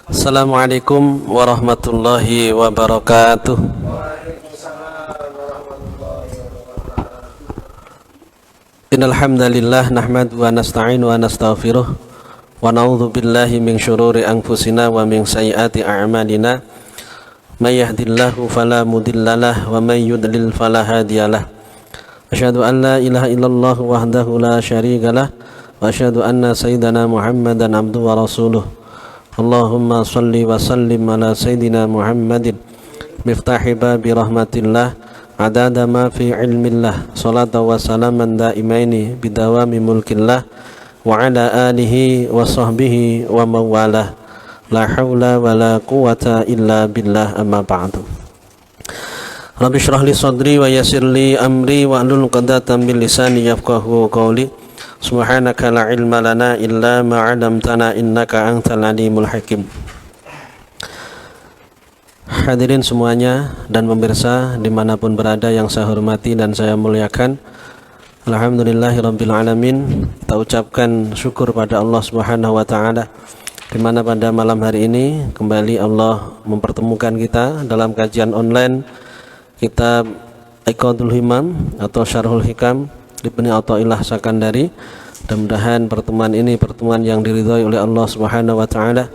Assalamualaikum warahmatullahi wabarakatuh. Innal hamdalillah nahmaduhu wa nasta'inu wa nastaghfiruh wa na'udzu billahi min syururi anfusina wa min sayyiati a'malina. May yahdihillahu fala mudhillalah wa may yudlil fala hadiyalah. Asyhadu an la ilaha illallah wahdahu la syarikalah wa asyhadu anna sayyidana Muhammadan abduhu wa rasuluh. Allahumma salli wa sallim ala sayyidina Muhammadin miftahi babi rahmatillah adada ma fi ilmillah salatu wa salaman daimaini bidawami mulkillah wa ala alihi wa sahbihi wa mawalah la hawla wa la quwata illa billah amma ba'du. Rabbi shrah li sadri wa yassir li amri wa hlul 'uqdatam min lisani yafqahu qawli. Subhanaka la ilma lana illa ma 'allamtana innaka antal alimul hakim. Hadirin semuanya dan pemirsa dimanapun berada yang saya hormati dan saya muliakan, alhamdulillahirabbil alamin. Kita ucapkan syukur pada Allah Subhanahu wa taala di mana pada malam hari ini kembali Allah mempertemukan kita dalam kajian online kitab Iqadul Himam atau Syarhul Hikam Ibnu Athaillah Sakandari. Mudah-mudahan pertemuan ini pertemuan yang diridhai oleh Allah Subhanahu wa taala.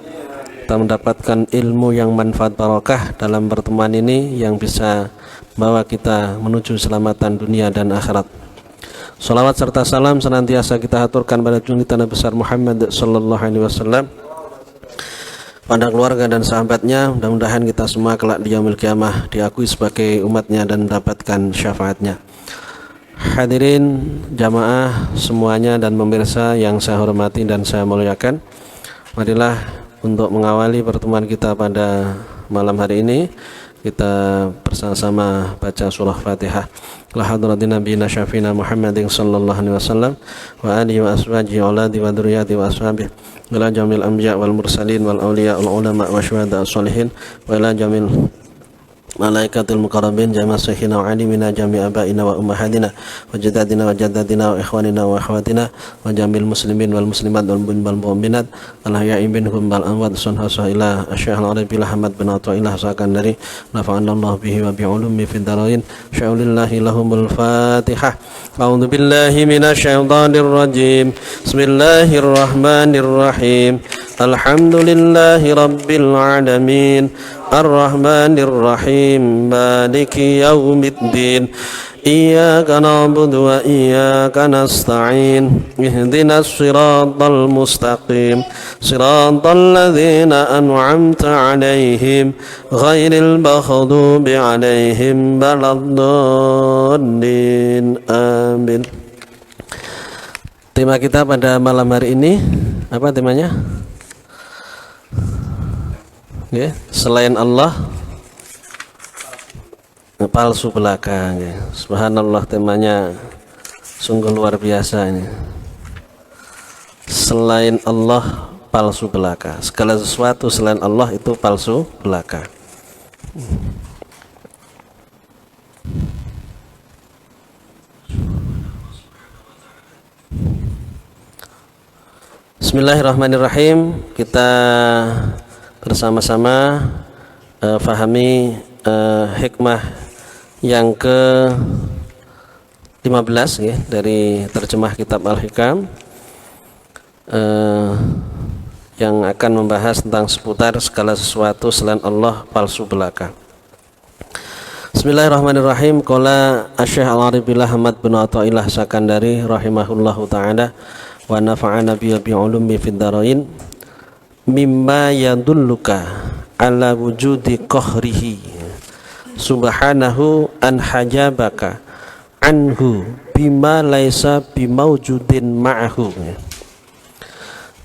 Kita mendapatkan ilmu yang manfaat barakah dalam pertemuan ini yang bisa membawa kita menuju keselamatan dunia dan akhirat. Salawat serta salam senantiasa kita haturkan pada junjungan Nabi besar Muhammad sallallahu alaihi wasallam, pada keluarga dan sahabatnya. Mudah-mudahan kita semua kelak di yaumil qiyamah diakui sebagai umatnya dan mendapatkan syafaatnya. Hadirin jamaah semuanya dan pemirsa yang saya hormati dan saya muliakan, marilah untuk mengawali pertemuan kita pada malam hari ini kita bersama-sama baca surah Fatihah. La hadratin nabiyina syafina Muhammadin sallallahu alaihi wasallam wa alihi wa ashabihi wa auladi wa dzurriyyati wa ashabihi wa ila jamil anbiya wal mursalin wal auliya wal ulama wa syuhada sholihin wa ila jamil malaikatul muqarrabin jami'a sayyidina wa alimina jami'a abaina wa ummahatina wa jadadina wa jadadina wa ikhwanina wa akhwatina wa jamil muslimin wal muslimat wal mu'minat al-ahya'i minhum wal amwat sunhasa ila Syekh Al-Arabi Ahmad bin Athaillah Sakandari nafa'anallahu bihi wa bi'ulumi fid darain. Sya'ulillahi lahumul Fatihah. A'udzu billahi minasyaitonir rajim. Bismillahirrahmanirrahim. Alhamdulillahi rabbil alamin. Ar-Rahmanir Rahim. Maliki yaumiddin. Iyyaka na'budu wa iyyaka nasta'in. Ihdinas siratal mustaqim. Siratal ladzina an'amta 'alaihim ghairil maghdubi 'alaihim waladdallin. Amin. Tema kita pada malam hari ini apa temanya? Ya, selain Allah palsu belaka. Ya. Subhanallah, temanya sungguh luar biasa ini. Selain Allah palsu belaka. Segala sesuatu selain Allah itu palsu belaka. Bismillahirrahmanirrahim. Kita bersama-sama fahami hikmah yang ke-15 ya, dari terjemah kitab Al-Hikam yang akan membahas tentang seputar segala sesuatu selain Allah palsu belaka. Bismillahirrahmanirrahim. Qala Syekh Al-Arabi Ahmad bin Athaillah Sakandari rahimahullahu taala wa nafa'ana bi ulumi fid darain. Mimma yadulluka ala wujudi qahrihi subhanahu an hajabaka anhu bima laisa bimaujudin ma'ahu.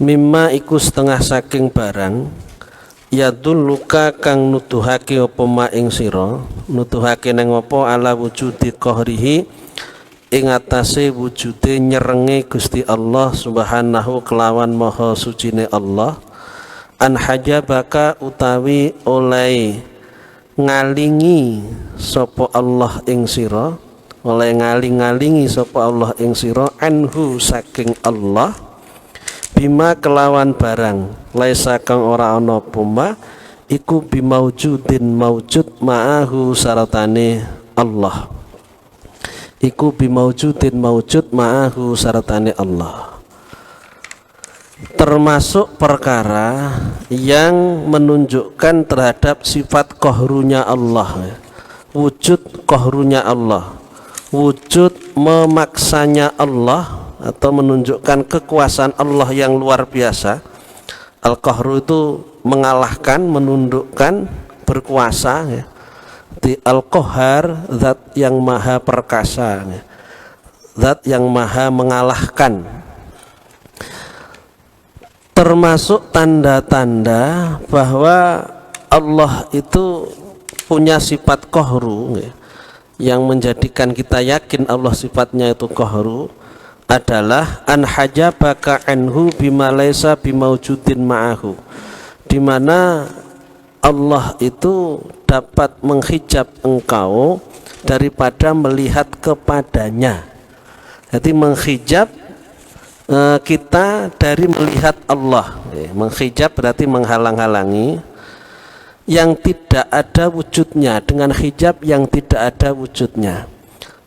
Mimma iku setengah saking barang yadulluka kang nuduhake apa ma ing sira, nuduhake ning apa ala wujudi qahrihi ing atase wujude nyerenge Gusti Allah subhanahu kelawan maha sucine Allah. An hajabaka utawi oleh ngalingi sapa Allah ing sira, oleh ngaling-ngalingi sapa Allah ing sira anhu saking Allah bima kelawan barang laisa kang ora ana puma iku bimaujudin maujud ma'ahu saratane Allah, iku bimaujudin maujud ma'ahu saratane Allah, termasuk perkara yang menunjukkan terhadap sifat qahrunya Allah, wujud qahrunya Allah, wujud memaksanya Allah atau menunjukkan kekuasaan Allah yang luar biasa. Al-qahru itu mengalahkan, menundukkan, berkuasa ya. Di al-qahar, zat yang maha perkasa ya. Zat yang maha mengalahkan. Termasuk tanda-tanda bahwa Allah itu punya sifat qahru ya, yang menjadikan kita yakin Allah sifatnya itu qahru adalah an hajabaka anhu bima laisa bimaujudin ma'ahu, di mana Allah itu dapat menghijab engkau daripada melihat kepadanya. Jadi menghijab kita dari melihat Allah. Menghijab berarti menghalang-halangi yang tidak ada wujudnya dengan hijab yang tidak ada wujudnya,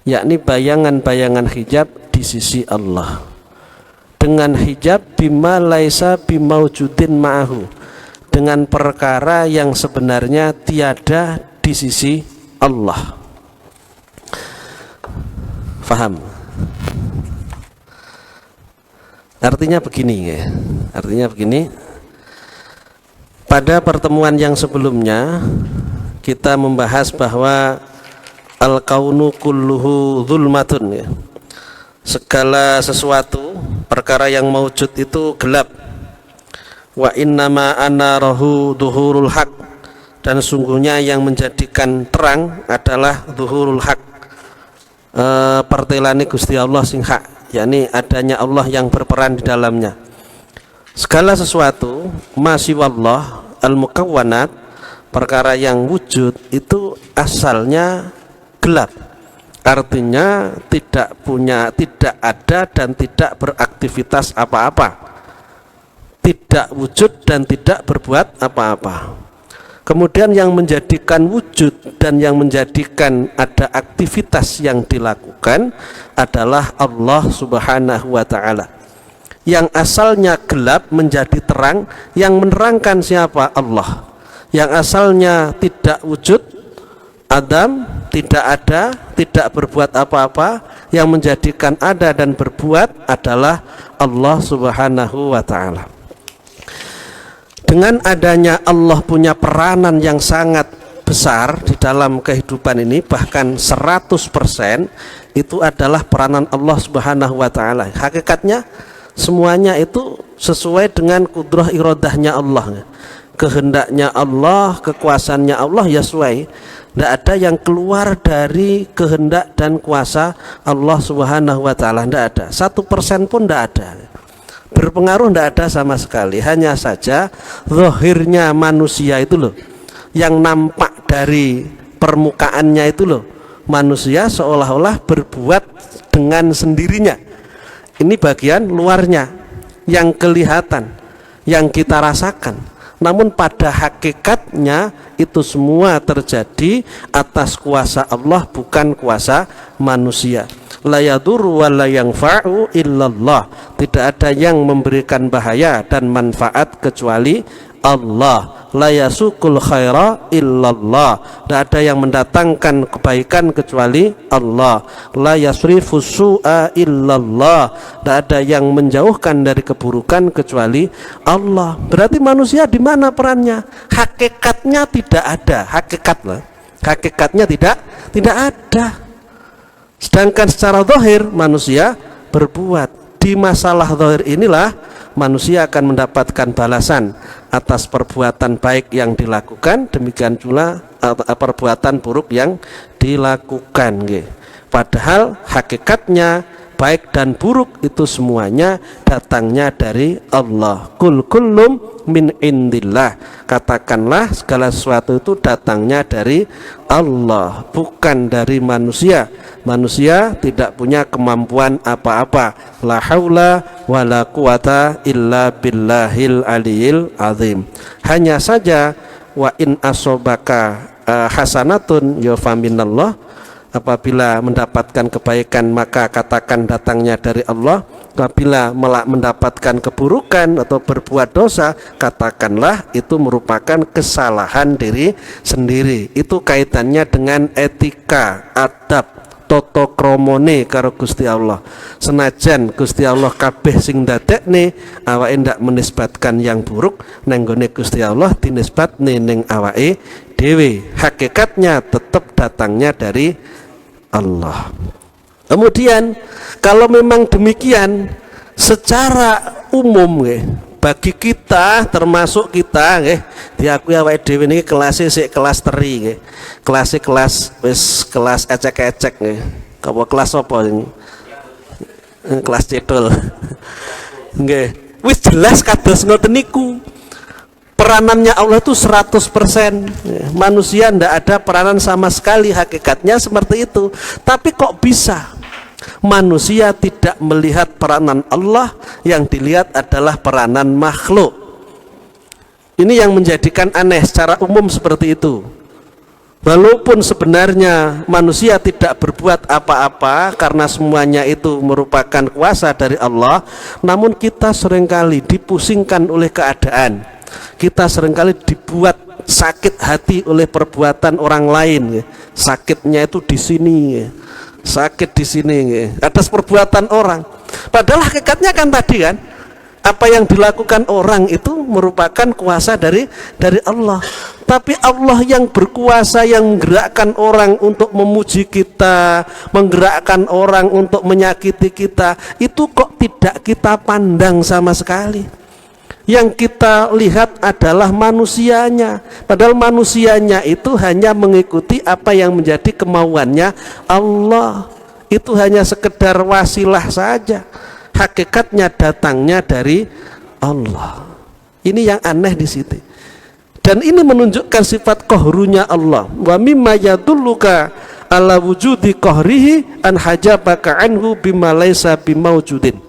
yakni bayangan-bayangan hijab di sisi Allah, dengan hijab bima laisa bimaujudin ma'ahu, dengan perkara yang sebenarnya tiada di sisi Allah. Faham? Artinya begini ya. Artinya begini. Pada pertemuan yang sebelumnya kita membahas bahwa al-kaunu kulluhu zulmatun ya. Segala sesuatu perkara yang maujud itu gelap. Wa innama anarahu duhurul haq, dan sungguhnya yang menjadikan terang adalah duhurul haq, pertelani Gusti Allah sing hak, yakni adanya Allah yang berperan di dalamnya. Segala sesuatu masiwallah al-mukawwanat, perkara yang wujud itu asalnya gelap. Artinya tidak ada dan tidak beraktivitas apa-apa, tidak wujud dan tidak berbuat apa-apa. Kemudian yang menjadikan wujud dan yang menjadikan ada aktivitas yang dilakukan adalah Allah Subhanahu wa ta'ala. Yang asalnya gelap menjadi terang, yang menerangkan siapa? Allah. Yang asalnya tidak wujud, Adam, tidak ada, tidak berbuat apa-apa, yang menjadikan ada dan berbuat adalah Allah Subhanahu wa ta'ala. Dengan adanya Allah punya peranan yang sangat besar di dalam kehidupan ini, bahkan 100% itu adalah peranan Allah Subhanahu wa ta'ala. Hakikatnya semuanya itu sesuai dengan kudrah iradahnya Allah, kehendaknya Allah, kekuasaannya Allah ya sesuai. Tidak ada yang keluar dari kehendak dan kuasa Allah Subhanahu wa ta'ala, tidak ada. 1% pun tidak ada. Berpengaruh tidak ada sama sekali. Hanya saja zahirnya manusia itu loh, yang nampak dari permukaannya itu loh, manusia seolah-olah berbuat dengan sendirinya. Ini bagian luarnya yang kelihatan, yang kita rasakan. Namun pada hakikatnya itu semua terjadi atas kuasa Allah, bukan kuasa manusia. La yadurru wa la yanfa'u illallah. Tidak ada yang memberikan bahaya dan manfaat kecuali Allah. La yasukul khaira illallah. Tidak ada yang mendatangkan kebaikan kecuali Allah. La yasrifu su'a illallah. Tidak ada yang menjauhkan dari keburukan kecuali Allah. Berarti manusia di mana perannya? Hakikatnya tidak ada. Hakikatnya tidak ada. Sedangkan secara zahir manusia berbuat. Di masalah zahir inilah manusia akan mendapatkan balasan atas perbuatan baik yang dilakukan, demikian pula perbuatan buruk yang dilakukan. Padahal hakikatnya baik dan buruk itu semuanya datangnya dari Allah. Kul kullum min indillah, katakanlah segala sesuatu itu datangnya dari Allah, bukan dari manusia. Manusia tidak punya kemampuan apa-apa. La haula wala quwata illa billahil aliyil azim. Hanya saja wa in asobaka hasanatun yafaminallah, apabila mendapatkan kebaikan maka katakan datangnya dari Allah. Apabila mendapatkan keburukan atau berbuat dosa, katakanlah itu merupakan kesalahan diri sendiri. Itu kaitannya dengan etika, adab, toto kromone karo Gusti Allah. Senajan Gusti Allah kabeh sing ndadekne, awake ndak menisbatkan yang buruk nang gone Gusti Allah, dinisbatne ning awake dhewe. Hakikatnya tetap datangnya dari Allah. Kemudian kalau memang demikian secara umum bagi kita, termasuk kita diakui awake dhewe niki kelasé sik kelas teri kelas wis kelas ecek-ecek apa kelas apa kelas cedol nggih wis jelas kados ngoten niku. Peranannya Allah itu 100%. Manusia tidak ada peranan sama sekali, hakikatnya seperti itu. Tapi kok bisa manusia tidak melihat peranan Allah, yang dilihat adalah peranan makhluk? Ini yang menjadikan aneh secara umum seperti itu. Walaupun sebenarnya manusia tidak berbuat apa-apa karena semuanya itu merupakan kuasa dari Allah, namun kita seringkali dipusingkan oleh keadaan. Kita seringkali dibuat sakit hati oleh perbuatan orang lain. Sakitnya itu di sini, sakit di sini atas perbuatan orang. Padahal hakikatnya kan tadi kan, apa yang dilakukan orang itu merupakan kuasa dari Allah. Tapi Allah yang berkuasa, yang menggerakkan orang untuk memuji kita, menggerakkan orang untuk menyakiti kita, itu kok tidak kita pandang sama sekali. Yang kita lihat adalah manusianya, padahal manusianya itu hanya mengikuti apa yang menjadi kemauannya Allah. Itu hanya sekedar wasilah saja, hakikatnya datangnya dari Allah. Ini yang aneh di situ. Dan ini menunjukkan sifat qahrunya Allah. Wa mimma yadulluka ala wujudi qahrihi an hajabaka anhu bima laisa bimaujudin.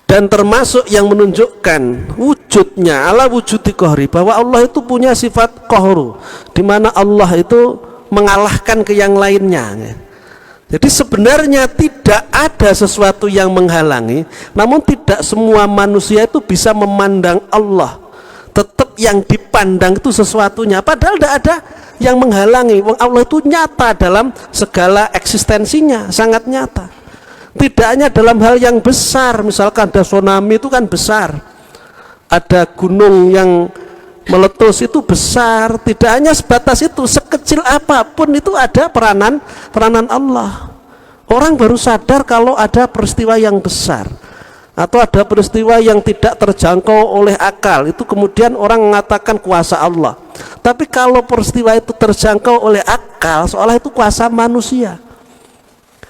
Dan termasuk yang menunjukkan wujudnya ala wujudi qahri, bahwa Allah itu punya sifat qahru, di mana Allah itu mengalahkan ke yang lainnya. Jadi sebenarnya tidak ada sesuatu yang menghalangi, namun tidak semua manusia itu bisa memandang Allah. Tetap yang dipandang itu sesuatunya, padahal tidak ada yang menghalangi. Allah itu nyata dalam segala eksistensinya, sangat nyata. Tidak hanya dalam hal yang besar, misalkan ada tsunami itu kan besar, ada gunung yang meletus itu besar. Tidak hanya sebatas itu, sekecil apapun itu ada peranan Allah. Orang baru sadar kalau ada peristiwa yang besar atau ada peristiwa yang tidak terjangkau oleh akal, itu kemudian orang mengatakan kuasa Allah. Tapi kalau peristiwa itu terjangkau oleh akal, seolah itu kuasa manusia,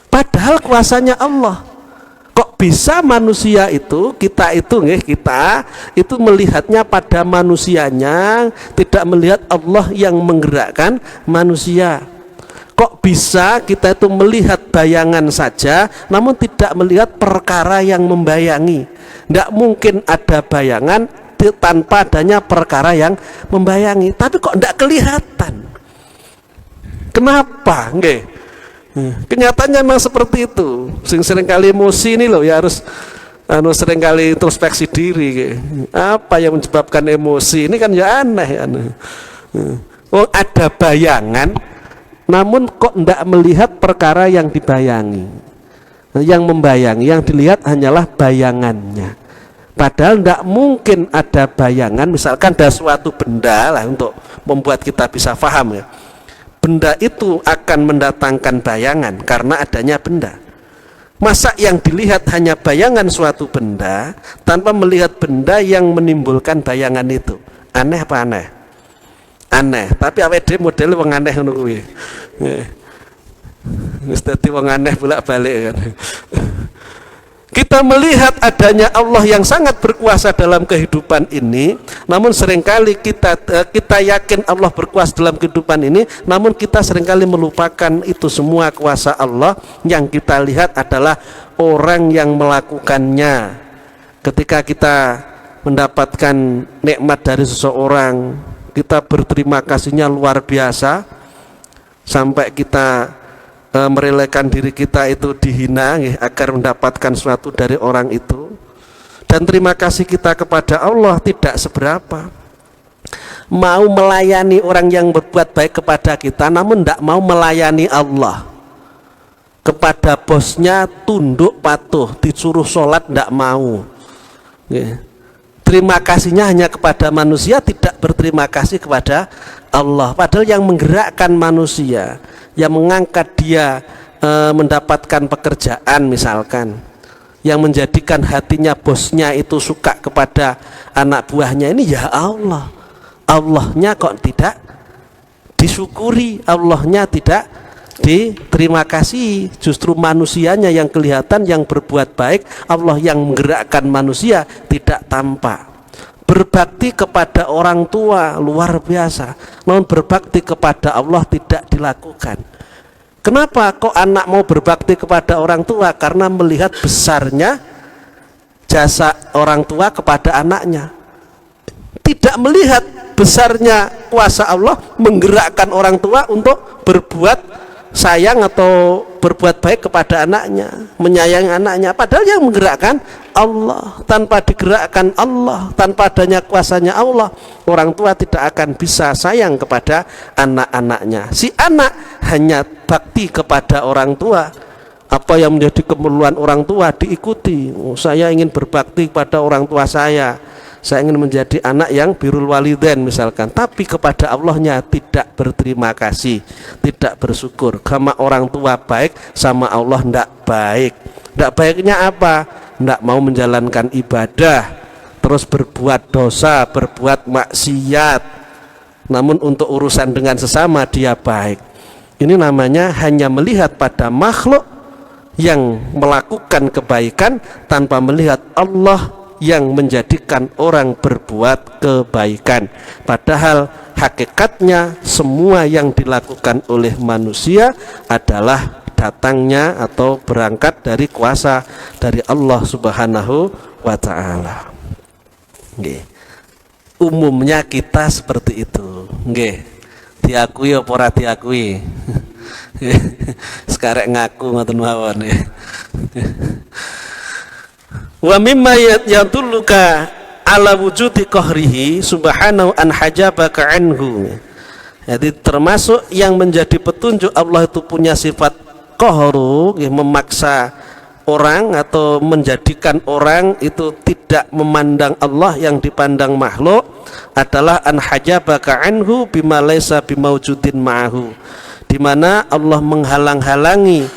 padahal kuasanya Allah. Kok bisa manusia itu, kita itu melihatnya pada manusianya, tidak melihat Allah yang menggerakkan manusia? Kok bisa kita itu melihat bayangan saja, namun tidak melihat perkara yang membayangi? Tidak mungkin ada bayangan tanpa adanya perkara yang membayangi. Tapi kok tidak kelihatan? Kenapa? Kenyataannya memang seperti itu. Seringkali emosi ini loh ya, harus seringkali introspeksi diri. Apa yang menyebabkan emosi ini kan ya aneh. Oh, ada bayangan, namun kok tidak melihat perkara yang dibayangi. Yang membayangi, yang dilihat hanyalah bayangannya. Padahal tidak mungkin ada bayangan. Misalkan ada suatu benda lah, untuk membuat kita bisa paham ya, benda itu akan mendatangkan bayangan karena adanya benda. Masa yang dilihat hanya bayangan suatu benda tanpa melihat benda yang menimbulkan bayangan itu? Aneh apa aneh? Aneh. Tapi awake dhewe modele wong aneh ngono kuwi. Wis dadi wong aneh bolak-balik kan. Kita melihat adanya Allah yang sangat berkuasa dalam kehidupan ini, namun seringkali kita yakin Allah berkuasa dalam kehidupan ini, namun kita seringkali melupakan itu semua kuasa Allah. Yang kita lihat adalah orang yang melakukannya. Ketika kita mendapatkan nikmat dari seseorang, kita berterima kasihnya luar biasa, sampai kita merelakan diri kita itu dihina agar mendapatkan sesuatu dari orang itu. Dan terima kasih kita kepada Allah tidak seberapa. Mau melayani orang yang berbuat baik kepada kita, namun tidak mau melayani Allah. Kepada bosnya tunduk patuh, disuruh sholat tidak mau. Terima kasihnya hanya kepada manusia, tidak berterima kasih kepada Allah. Padahal yang menggerakkan manusia, yang mengangkat dia mendapatkan pekerjaan misalkan, yang menjadikan hatinya bosnya itu suka kepada anak buahnya, ini ya Allah. Allahnya kok tidak disyukuri, Allahnya tidak diterima kasih. Justru manusianya yang kelihatan, yang berbuat baik, Allah yang menggerakkan manusia tidak tampak. Berbakti kepada orang tua luar biasa, namun berbakti kepada Allah tidak dilakukan. Kenapa kok anak mau berbakti kepada orang tua? Karena melihat besarnya jasa orang tua kepada anaknya, tidak melihat besarnya kuasa Allah menggerakkan orang tua untuk berbuat sayang atau berbuat baik kepada anaknya, menyayangi anaknya. Padahal yang menggerakkan Allah. Tanpa digerakkan Allah, tanpa adanya kuasanya Allah, orang tua tidak akan bisa sayang kepada anak-anaknya. Si anak hanya bakti kepada orang tua, apa yang menjadi keperluan orang tua diikuti. Saya ingin berbakti kepada orang tua saya ingin menjadi anak yang birrul walidain misalkan, tapi kepada Allahnya tidak berterima kasih, tidak bersyukur. Sama orang tua baik, sama Allah tidak baik. Tidak baiknya apa? Tidak mau menjalankan ibadah, terus berbuat dosa, berbuat maksiat, namun untuk urusan dengan sesama dia baik. Ini namanya hanya melihat pada makhluk yang melakukan kebaikan tanpa melihat Allah yang menjadikan orang berbuat kebaikan. Padahal hakikatnya semua yang dilakukan oleh manusia adalah datangnya atau berangkat dari kuasa dari Allah Subhanahu wa ta'ala. Umumnya kita seperti itu. Diakui apa ora diakui? Sekarang ngaku ngoten mawon. Wa mimma yadulluka ala wujudi qahrihi subhanahu an hajabaka anhu. Jadi termasuk yang menjadi petunjuk Allah itu punya sifat qahru, memaksa orang atau menjadikan orang itu tidak memandang Allah yang dipandang makhluk, adalah an hajabaka anhu bima laisa bimaujudin ma'ahu, di mana Allah menghalang-halangi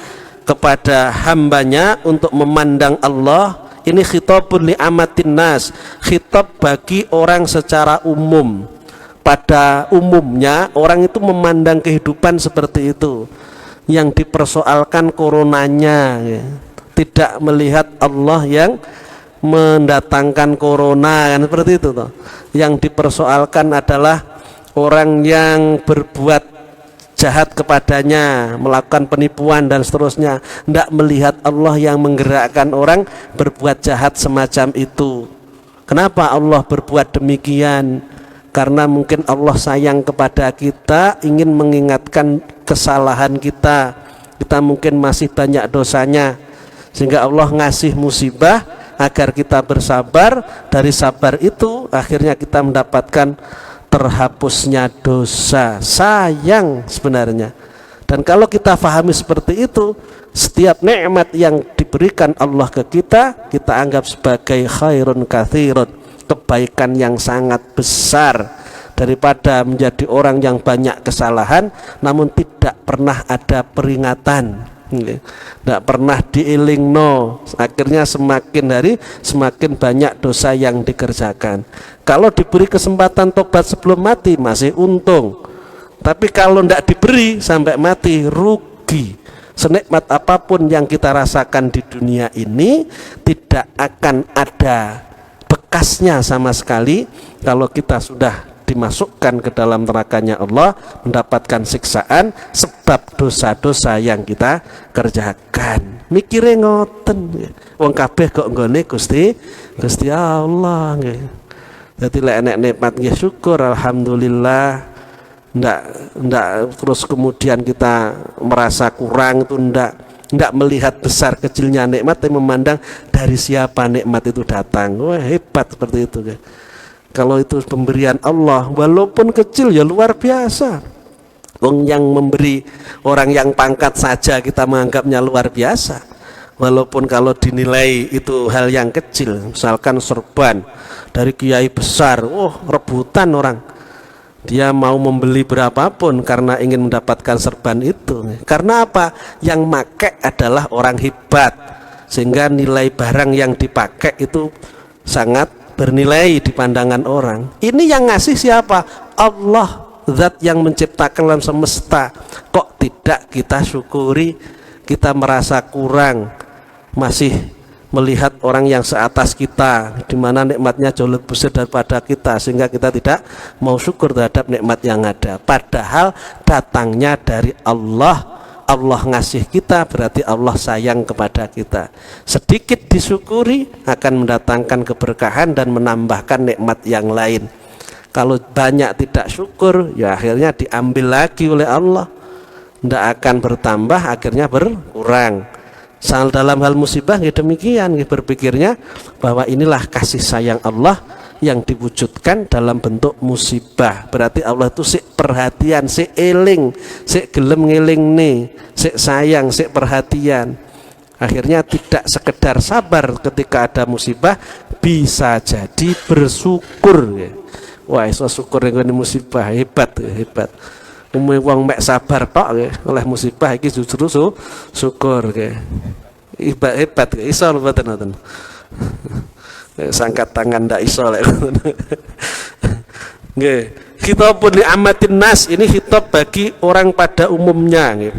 kepada hambanya untuk memandang Allah. Ini khitabun li amatin nas, khitab bagi orang secara umum. Pada umumnya orang itu memandang kehidupan seperti itu. Yang dipersoalkan coronanya, tidak melihat Allah yang mendatangkan corona, kan seperti itu toh. Yang dipersoalkan adalah orang yang berbuat jahat kepadanya, melakukan penipuan dan seterusnya, tidak melihat Allah yang menggerakkan orang berbuat jahat semacam itu. Kenapa Allah berbuat demikian? Karena mungkin Allah sayang kepada kita, ingin mengingatkan kesalahan kita. Kita mungkin masih banyak dosanya, sehingga Allah ngasih musibah agar kita bersabar. Dari sabar itu akhirnya kita mendapatkan terhapusnya dosa. Sayang sebenarnya. Dan kalau kita fahami seperti itu, setiap nikmat yang diberikan Allah ke kita, kita anggap sebagai khairun katsirun, kebaikan yang sangat besar, daripada menjadi orang yang banyak kesalahan namun tidak pernah ada peringatan, tidak pernah diilingno. Akhirnya semakin hari semakin banyak dosa yang dikerjakan. Kalau diberi kesempatan tobat sebelum mati masih untung, tapi kalau tidak diberi sampai mati rugi. Senikmat apapun yang kita rasakan di dunia ini tidak akan ada bekasnya sama sekali kalau kita sudah dimasukkan ke dalam nerakanya Allah, mendapatkan siksaan sebab dosa-dosa yang kita kerjakan. Mikire ngoten, wong kabeh kok nggone Gusti Allah nggih. Dadi lek enek nikmat nggih syukur alhamdulillah. Ndak terus kemudian kita merasa kurang, itu ndak melihat besar kecilnya nikmat, tapi memandang dari siapa nikmat itu datang. Wah, hebat seperti itu. Kalau itu pemberian Allah walaupun kecil ya luar biasa. Wong yang memberi, orang yang pangkat saja kita menganggapnya luar biasa, walaupun kalau dinilai itu hal yang kecil. Misalkan serban dari kiai besar, rebutan orang, dia mau membeli berapapun karena ingin mendapatkan serban itu. Karena apa? Yang make adalah orang hebat, sehingga nilai barang yang dipakai itu sangat bernilai di pandangan orang. Ini yang ngasih siapa? Allah, zat yang menciptakan alam semesta. Kok tidak kita syukuri? Kita merasa kurang, masih melihat orang yang seatas kita, di mana nikmatnya jauh lebih besar daripada kita, sehingga kita tidak mau syukur terhadap nikmat yang ada. Padahal datangnya dari Allah. Allah ngasih kita berarti Allah sayang kepada kita. Sedikit disyukuri akan mendatangkan keberkahan dan menambahkan nikmat yang lain. Kalau banyak tidak syukur, ya akhirnya diambil lagi oleh Allah, tidak akan bertambah, akhirnya berkurang. Soal dalam hal musibah ya demikian, ya berpikirnya bahwa inilah kasih sayang Allah yang diwujudkan dalam bentuk musibah. Berarti Allah itu sik perhatian, sik eling, sik gelem ngeling nih, sik sayang, sik perhatian. Akhirnya tidak sekedar sabar ketika ada musibah, bisa jadi bersyukur. Ya. Wah, iso syukur dengan musibah, hebat, hebat. Wong mek sabar tok oleh musibah iki justru syukur ke. Hebat iso mboten ngoten. Sangkat tangan ndak iso lek. Nggih, khitabun li amatin nas, ini khitab bagi orang pada umumnya nggih.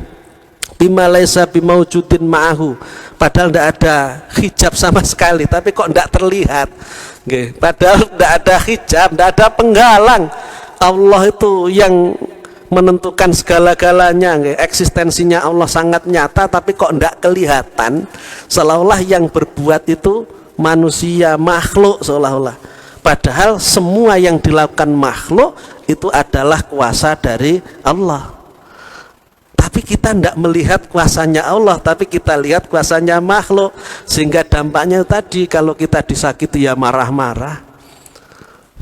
Bima laisa bimaujudin ma'ahu, padahal ndak ada hijab sama sekali, tapi kok ndak terlihat. Nggih, padahal ndak ada hijab, ndak ada penghalang. Allah itu yang menentukan segala-galanya, eksistensinya Allah sangat nyata, tapi kok tidak kelihatan, seolah-olah yang berbuat itu manusia, makhluk seolah-olah. Padahal semua yang dilakukan makhluk itu adalah kuasa dari Allah. Tapi kita tidak melihat kuasanya Allah, tapi kita lihat kuasanya makhluk, sehingga dampaknya tadi kalau kita disakiti ya marah-marah.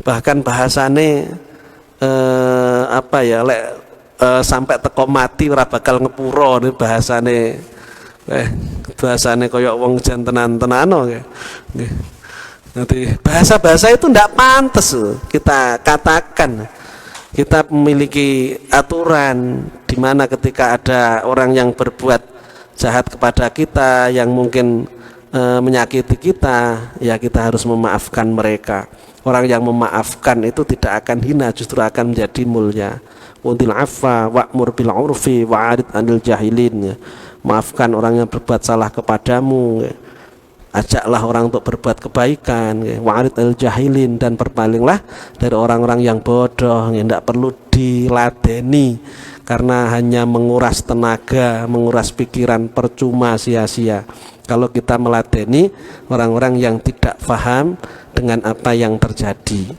Bahkan bahasane sampai teko mati ora bakal ngepuro, ini bahasane koyok wong jan tenan-tenano nggih. Nanti bahasa-bahasa itu ndak pantas kita katakan. Kita memiliki aturan di mana ketika ada orang yang berbuat jahat kepada kita, yang mungkin menyakiti kita, ya kita harus memaafkan mereka. Orang yang memaafkan itu tidak akan hina, justru akan menjadi mulia. Until afa wa'mur bil urfi wa'arid anil jahilin. Maafkan orang yang berbuat salah kepadamu, ajaklah orang untuk berbuat kebaikan, wa'arid anil jahilin, dan berpalinglah dari orang-orang yang bodoh. Tidak perlu diladeni, karena hanya menguras tenaga, menguras pikiran, percuma, sia-sia kalau kita meladeni orang-orang yang tidak paham dengan apa yang terjadi.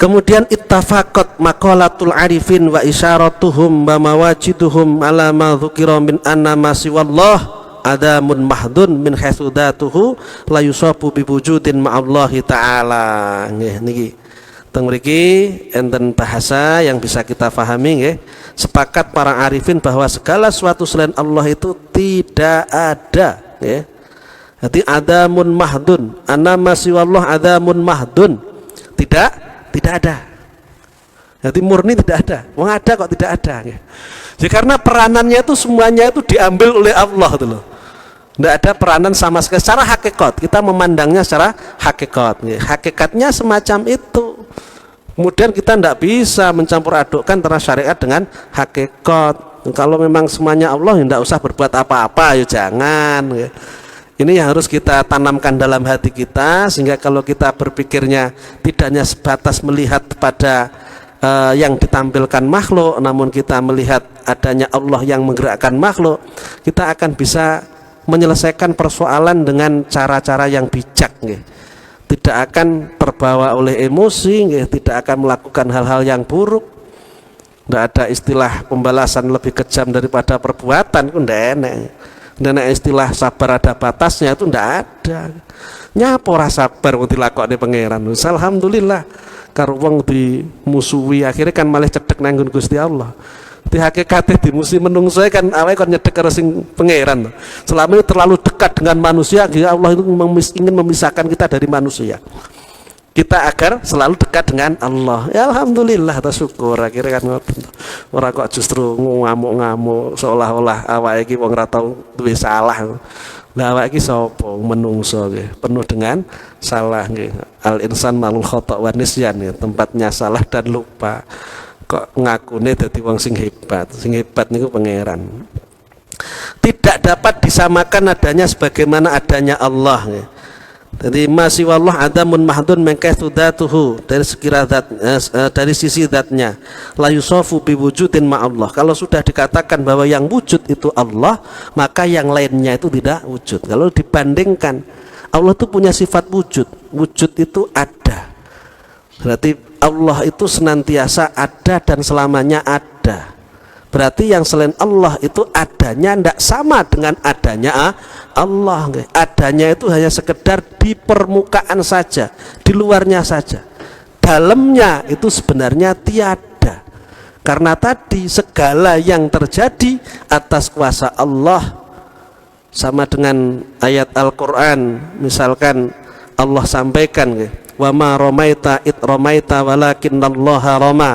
Kemudian ittafaqat maqalatul arifin wa isyaratuhum wa mawajiduhum ala ma dzukira min anna ma siwallah adamun mahdun min haitsu dzatuhu la yusabu bi wujudin ma'allahi ta'ala. Nggih niki teng mriki enten bahasa yang bisa kita pahami nggih. Sepakat para arifin bahwa segala sesuatu selain Allah itu tidak ada, ya. Jadi adamun mahdun, anama siwallah adamun mahdun, tidak ada. Jadi murni tidak ada. Wong ada kok tidak ada, ya. Jadi karena peranannya itu semuanya itu diambil oleh Allah itu loh. Tidak ada peranan sama sekali secara hakikat. Kita memandangnya secara hakikat, ya. Hakikatnya semacam itu. Kemudian kita tidak bisa mencampur adukkan antara syariat dengan hakikat. Kalau memang semuanya Allah, ya tidak usah berbuat apa-apa, ya jangan. Ya. Ini yang harus kita tanamkan dalam hati kita, sehingga kalau kita berpikirnya tidak hanya sebatas melihat pada yang ditampilkan makhluk, namun kita melihat adanya Allah yang menggerakkan makhluk, kita akan bisa menyelesaikan persoalan dengan cara-cara yang bijak. Ya. Tidak akan terbawa oleh emosi, ya. Tidak akan melakukan hal-hal yang buruk. Tidak ada istilah pembalasan lebih kejam daripada perbuatan, itu tidak enak. Dan istilah sabar ada batasnya itu tidak ada. Nyapa ora sabar mau dilakoni pangeran. Alhamdulillah karo wong dimusuhi akhirnya kan malah cedek nanggun Gusti Allah. Di hakikate dimusuhi menungso kan awake kon nyedek karo sing pangeran. Selama ini terlalu dekat dengan manusia, Allah itu ingin memisahkan kita dari manusia. Kita agar selalu dekat dengan Allah. Ya alhamdulillah, ta syukur akhirnya kan ngoten. Ora kok justru ngamuk-ngamuk seolah-olah awake iki wong ora tau duwe salah. Lah awake iki sapa? Menungso nggih, penuh dengan salah nggih. Al insan malul khata' wa nisyan, tempatnya salah dan lupa. Kok ngakune dadi wong sing hebat. Sing hebat niku pangeran. Tidak dapat disamakan adanya sebagaimana adanya Allah nggih. Jadi masih wallah adamun mahdun mengkaitsu dzatuhu dari sisi zatnya la yusafu bi wujudin ma Allah. Kalau sudah dikatakan bahwa yang wujud itu Allah, maka yang lainnya itu tidak wujud. Kalau dibandingkan Allah itu punya sifat wujud. Wujud itu ada. Berarti Allah itu senantiasa ada dan selamanya ada. Berarti yang selain Allah itu adanya tidak sama dengan adanya Allah. Adanya itu hanya sekedar di permukaan saja, di luarnya saja. Dalamnya itu sebenarnya tiada. Karena tadi segala yang terjadi atas kuasa Allah. Sama dengan ayat Al-Quran, misalkan Allah sampaikan, wa ma romaita id romaita walakinnallaha roma.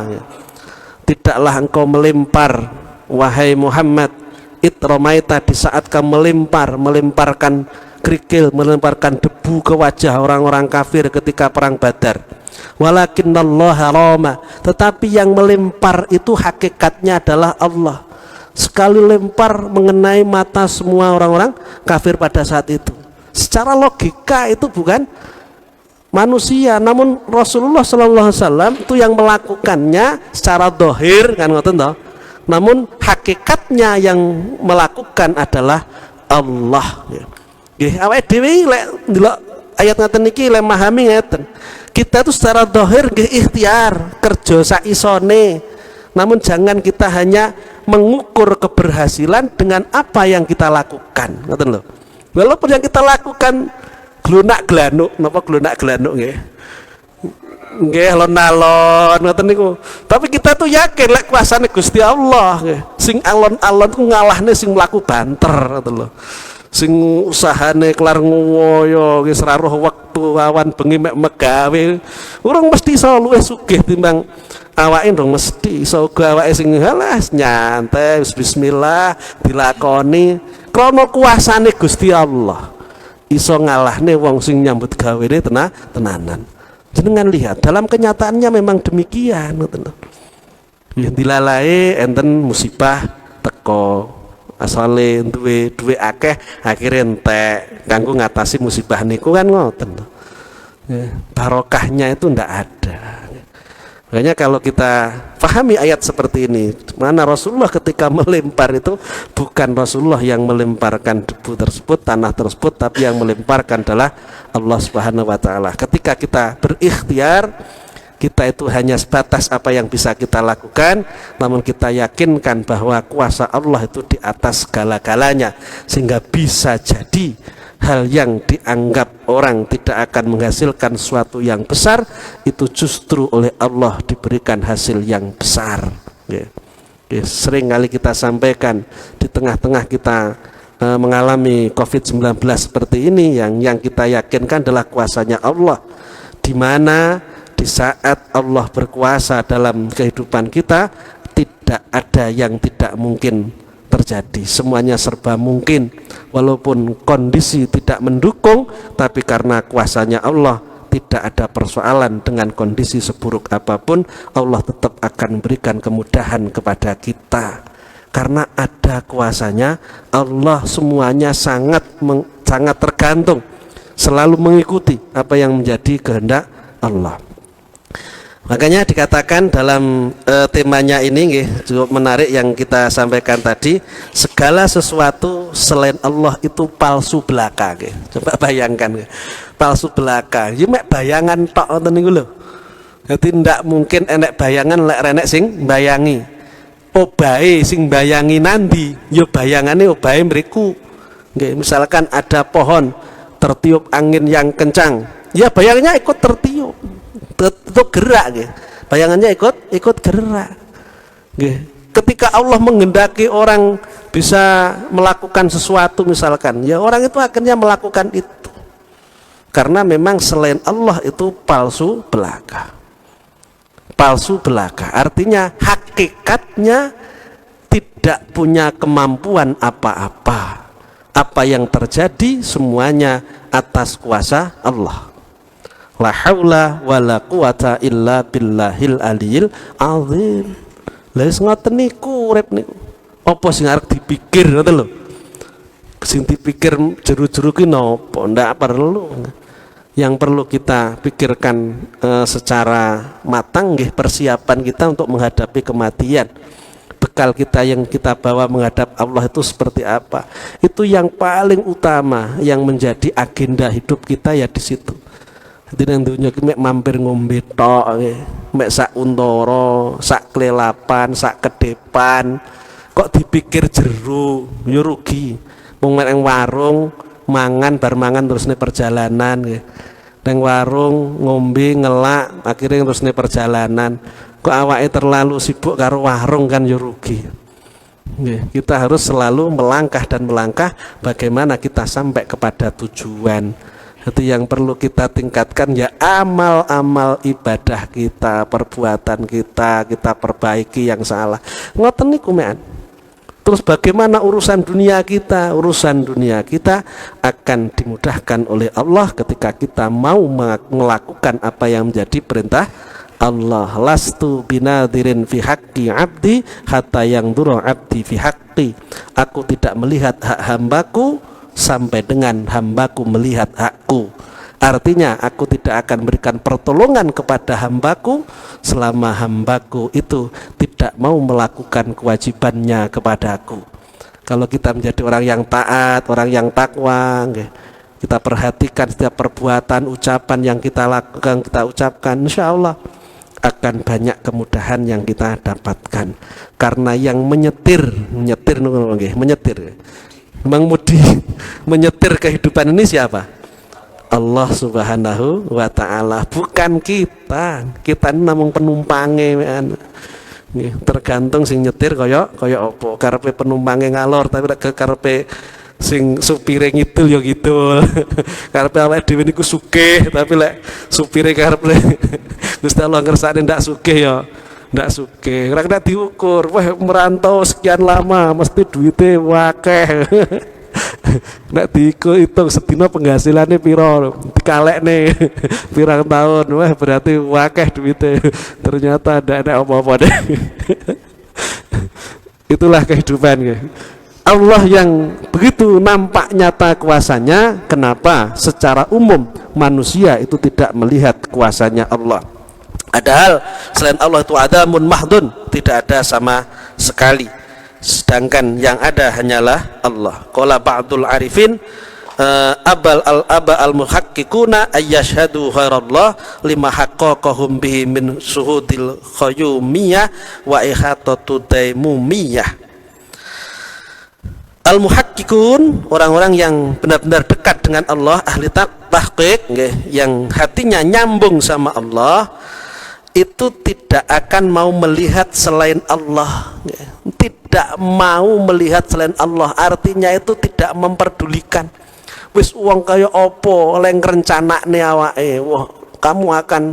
Tidaklah engkau melempar wahai Muhammad itromaita di saat kamu melemparkan kerikil, melemparkan debu ke wajah orang-orang kafir ketika perang Badar. Walakinnallaha rama, tetapi yang melempar itu hakikatnya adalah Allah. Sekali lempar mengenai mata semua orang-orang kafir pada saat itu. Secara logika itu bukan manusia, namun Rasulullah SAW itu yang melakukannya secara dohir kan ngoten toh. Namun hakikatnya yang melakukan adalah Allah. Nggih, awake dhewe lek ndelok ayat ngaten niki lek memahami ngeten. Kita itu secara dohir nggih ikhtiar, kerja sak isone. Namun jangan kita hanya mengukur keberhasilan dengan apa yang kita lakukan. Ngoten lho. Walaupun yang kita lakukan glunak glanuk, napa glunak glanuk nggih. Nggih alon-alon ngoten niku. Tapi kita tuh yakin lek kuasane Gusti Allah nggih. Sing alon-alon ku ngalahne sing mlaku banter ngoten lho. Sing usahane kelar ngoyo wis ora roh wektu awan bengi mek megawe. Urung mesti iso luwih sugih timbang awake ndong mesti iso uga awake sing halas nyantai bismillah dilakoni krana kuasane Gusti Allah. Iso ngalahne wong sing nyambut gawene tenanan. Jenengan lihat dalam kenyataannya memang demikian ngoten lho. Yen dilalae enten musibah teko asale duwe akeh akhire entek kanggo ngatasi musibah niku kan ngoten lho. Barokahnya itu ndak ada. Makanya kalau kita pahami ayat seperti ini, mana Rasulullah ketika melempar itu bukan Rasulullah yang melemparkan debu tersebut, tanah tersebut, tapi yang melemparkan adalah Allah Subhanahu wa taala. Ketika kita berikhtiar, kita itu hanya sebatas apa yang bisa kita lakukan, namun kita yakinkan bahwa kuasa Allah itu di atas segala-galanya, sehingga bisa jadi hal yang dianggap orang tidak akan menghasilkan sesuatu yang besar itu justru oleh Allah diberikan hasil yang besar. Sering kali kita sampaikan di tengah-tengah kita mengalami COVID-19 seperti ini, yang kita yakinkan adalah kuasanya Allah, di mana di saat Allah berkuasa dalam kehidupan kita tidak ada yang tidak mungkin terjadi, semuanya serba mungkin. Walaupun kondisi tidak mendukung, tapi karena kuasanya Allah tidak ada persoalan. Dengan kondisi seburuk apapun, Allah tetap akan memberikan kemudahan kepada kita. Karena ada kuasanya Allah, semuanya sangat tergantung, selalu mengikuti apa yang menjadi kehendak Allah. Makanya dikatakan dalam temanya ini cukup menarik yang kita sampaikan tadi, segala sesuatu selain Allah itu palsu belaka. Coba bayangkan, palsu belaka. Ya mek bayangan tok ngoten niku lho. Dadi ndak mungkin enek bayangan lek renek sing bayangi. Obahe sing bayangi nandi, ya bayangane obahe mriku. Nggih, misalkan ada pohon tertiup angin yang kencang, ya bayangnya ikut tertiup. Itu gerak gitu. Bayangannya ikut gerak gitu. Ketika Allah menghendaki orang bisa melakukan sesuatu misalkan, ya orang itu akhirnya melakukan itu, karena memang selain Allah itu palsu belaka. Palsu belaka artinya hakikatnya tidak punya kemampuan apa-apa. Apa yang terjadi semuanya atas kuasa Allah. La haula wala quwata illa billahil aliyil azim. Lah wis ngoten niku urip niku. Apa sing arep dipikir ngoten lho. Sing dipikir jero-jero ki napa? Ndak perlu. Yang perlu kita pikirkan secara matang nggih persiapan kita untuk menghadapi kematian. Bekal kita yang kita bawa menghadap Allah itu seperti apa? Itu yang paling utama yang menjadi agenda hidup kita ya di situ. Jadi nang dunya ki mek mampir ngombe tok, mek sak untara, sak klelapan, sak kedepan, kok dipikir jero, ya rugi. Wong mek nang warung mangan bar mangan terusne perjalanan nggih. Nang warung ngombe ngelak akhirnya terusne perjalanan. Kok awake terlalu sibuk karo warung kan ya rugi. Nggih, kita harus selalu melangkah dan melangkah bagaimana kita sampai kepada tujuan. Itu yang perlu kita tingkatkan ya, amal-amal ibadah kita, perbuatan kita perbaiki yang salah. Ngoten niku mean. Terus bagaimana urusan dunia kita? Urusan dunia kita akan dimudahkan oleh Allah ketika kita mau melakukan apa yang menjadi perintah Allah. Lastu binadirin fi haqqi abdi hatta yang duru abdi fi haqqi. Aku tidak melihat hak hambaku sampai dengan hambaku melihat hakku. Artinya aku tidak akan berikan pertolongan kepada hambaku selama hambaku itu tidak mau melakukan kewajibannya kepadaku. Kalau kita menjadi orang yang taat, orang yang takwa, kita perhatikan setiap perbuatan, ucapan yang kita lakukan, kita ucapkan, insya Allah akan banyak kemudahan yang kita dapatkan. Karena yang menyetir mengemudi, menyetir kehidupan ini siapa? Allah Subhanahu wa ta'ala, bukan kita. Kita ini namung penumpangnya. Tergantung sing nyetir kaya apa. Karepe penumpange ngalor tapi lek karepe sing supire ngidul ya gitu. Karepe awake dhewe niku sugih tapi lek supire karepe Gusti Allah ngersane ndak sugih ya ndak sugih. Ora kena diukur. Wah, merantau sekian lama mesti duitnya wakeh. Nek dihitung sedina penghasilannya piro, dikalekne pirang tahun, wah berarti wakeh duitnya. Ternyata ndak ada apa-apa deh. Itulah kehidupan ya. Allah yang begitu nampak nyata kuasanya, kenapa secara umum manusia itu tidak melihat kuasanya Allah? Padahal selain Allah itu adamun mahdun, tidak ada sama sekali. Sedangkan yang ada hanyalah Allah. Qala ba'dul arifin aba al-muhaqqiquna ayyashhadu ghairallah lima haqqaqahum bihi min suhudil qayyumiyah wa ihatatu daimumiyah. Al-muhaqqiqun, orang-orang yang benar-benar dekat dengan Allah, ahli tahqiq, yang hatinya nyambung sama Allah, itu tidak akan mau melihat selain Allah. Tidak mau melihat selain Allah, artinya itu tidak memperdulikan. Wis uang kaya opo leng rencanane awake, wah kamu akan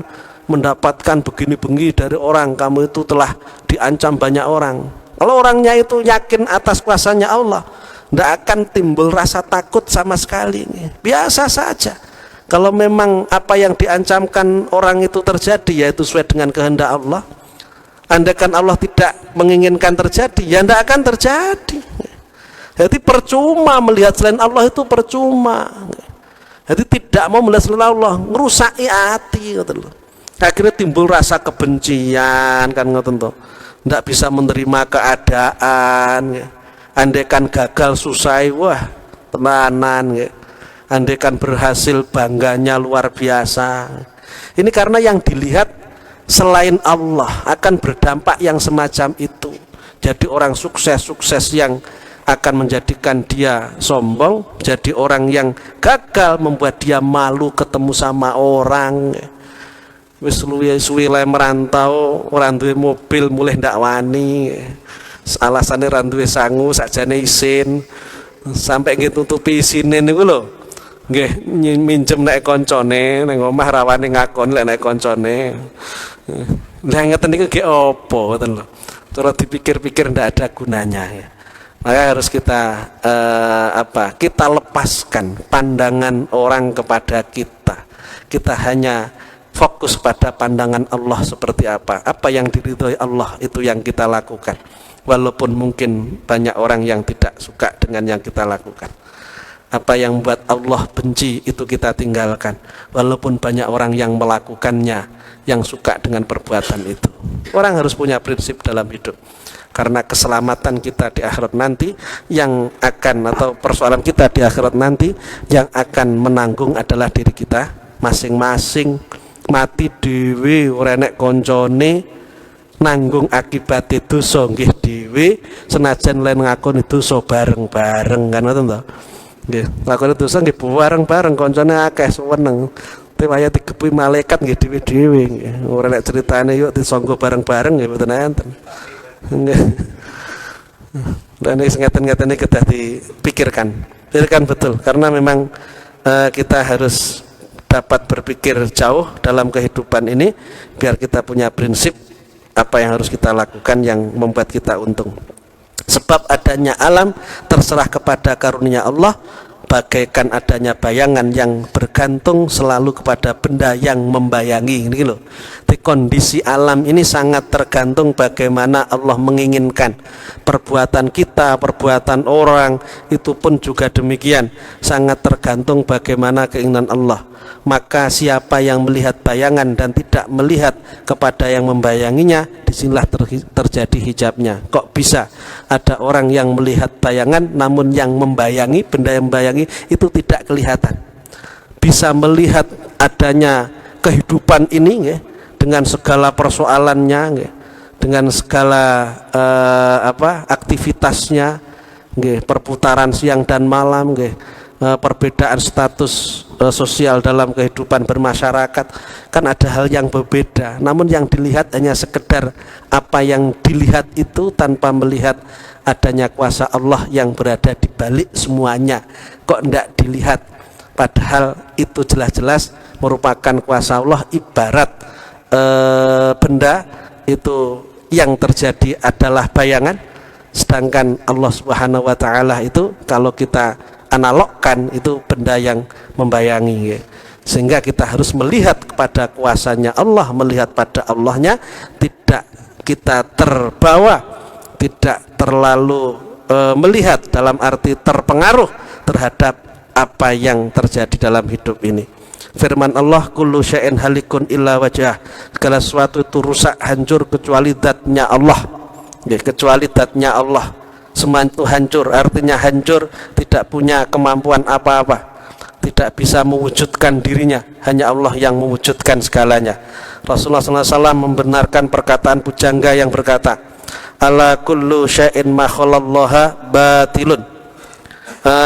mendapatkan begini-begini dari orang, kamu itu telah diancam banyak orang. Kalau orangnya itu yakin atas kuasanya Allah, tidak akan timbul rasa takut sama sekali. Biasa saja. Kalau memang apa yang diancamkan orang itu terjadi, yaitu sesuai dengan kehendak Allah, Andaikan Allah tidak menginginkan terjadi, ya tidak akan terjadi. Jadi percuma melihat selain Allah itu percuma. Jadi tidak mau melihat selain Allah ngerusaki hati gitu loh. Akhirnya timbul rasa kebencian kan ngoten to. Tidak bisa menerima keadaan. Ya. Andaikan gagal susah, wah tenanan. Ya. Andaikan berhasil bangganya luar biasa. Ini karena yang dilihat selain Allah akan berdampak yang semacam itu. Jadi orang sukses yang akan menjadikan dia sombong, jadi orang yang gagal membuat dia malu ketemu sama orang. Wis suwi merantau, orang duwe mobil mulai ndak wani. Alasannya orang duwe sangu sakjane isin. Sampai ngitutupi isine niku lho. Nggih minjem nek koncone ning omah rawane ngakon lek nek koncone. Lah ngeten niku ge apa ngoten lho. Cara dipikir-pikir ndak ada gunanya ya. Maka harus kita kita lepaskan pandangan orang kepada kita. Kita hanya fokus pada pandangan Allah seperti apa yang diridhoi Allah itu yang kita lakukan. Walaupun mungkin banyak orang yang tidak suka dengan yang kita lakukan. Apa yang membuat Allah benci itu kita tinggalkan. Walaupun banyak orang yang melakukannya, yang suka dengan perbuatan itu. Orang harus punya prinsip dalam hidup. Karena keselamatan kita di akhirat nanti yang akan, atau persoalan kita di akhirat nanti yang akan menanggung adalah diri kita masing-masing. Mati dhewe ora nek koncone, nanggung akibat dosa nggih dhewe, senajan lain ngakoni dosa bareng-bareng kan ngoten to. Nggih, lakone dosa nggih bareng-bareng koncone akeh seneng. Te waya digepuhi malaikat nggih dhewe-dhewe nggih. Ora nek critane yuk disangga bareng-bareng nggih mboten enten. Dan ini ngeten-ngeten ini kita dipikirkan betul, karena memang kita harus dapat berpikir jauh dalam kehidupan ini biar kita punya prinsip apa yang harus kita lakukan yang membuat kita untung. Sebab adanya alam terserah kepada karunia Allah, bagaikan adanya bayangan yang bergantung selalu kepada benda yang membayangi. Ini loh. Di kondisi alam ini sangat tergantung bagaimana Allah menginginkan. Perbuatan kita, perbuatan orang itu pun juga demikian, sangat tergantung bagaimana keinginan Allah. Maka siapa yang melihat bayangan dan tidak melihat kepada yang membayanginya, disinilah terjadi hijabnya. Kok bisa ada orang yang melihat bayangan namun yang membayangi, benda yang membayangi itu tidak kelihatan. Bisa melihat adanya kehidupan ini ya, dengan segala persoalannya ya, dengan segala aktivitasnya ya, perputaran siang dan malam ya, perbedaan status sosial dalam kehidupan bermasyarakat, kan ada hal yang berbeda. Namun yang dilihat hanya sekedar apa yang dilihat itu tanpa melihat adanya kuasa Allah yang berada di balik semuanya. Kok tidak dilihat? Padahal itu jelas-jelas merupakan kuasa Allah. Ibarat benda itu yang terjadi adalah bayangan, sedangkan Allah Subhanahu wa taala itu kalau kita analogkan itu benda yang membayangi ya. Sehingga kita harus melihat kepada kuasanya Allah, melihat pada Allahnya, tidak kita terbawa, tidak terlalu melihat dalam arti terpengaruh terhadap apa yang terjadi dalam hidup ini. Firman Allah, kullu syai'in halikun illa wajhah, segala sesuatu itu rusak, hancur kecuali zatnya Allah ya, kecuali zatnya Allah. Semua itu hancur, artinya hancur, tidak punya kemampuan apa-apa, tidak bisa mewujudkan dirinya, hanya Allah yang mewujudkan segalanya. Rasulullah SAW membenarkan perkataan pujangga yang berkata, ala kullu syai'in ma khalallaha batilun.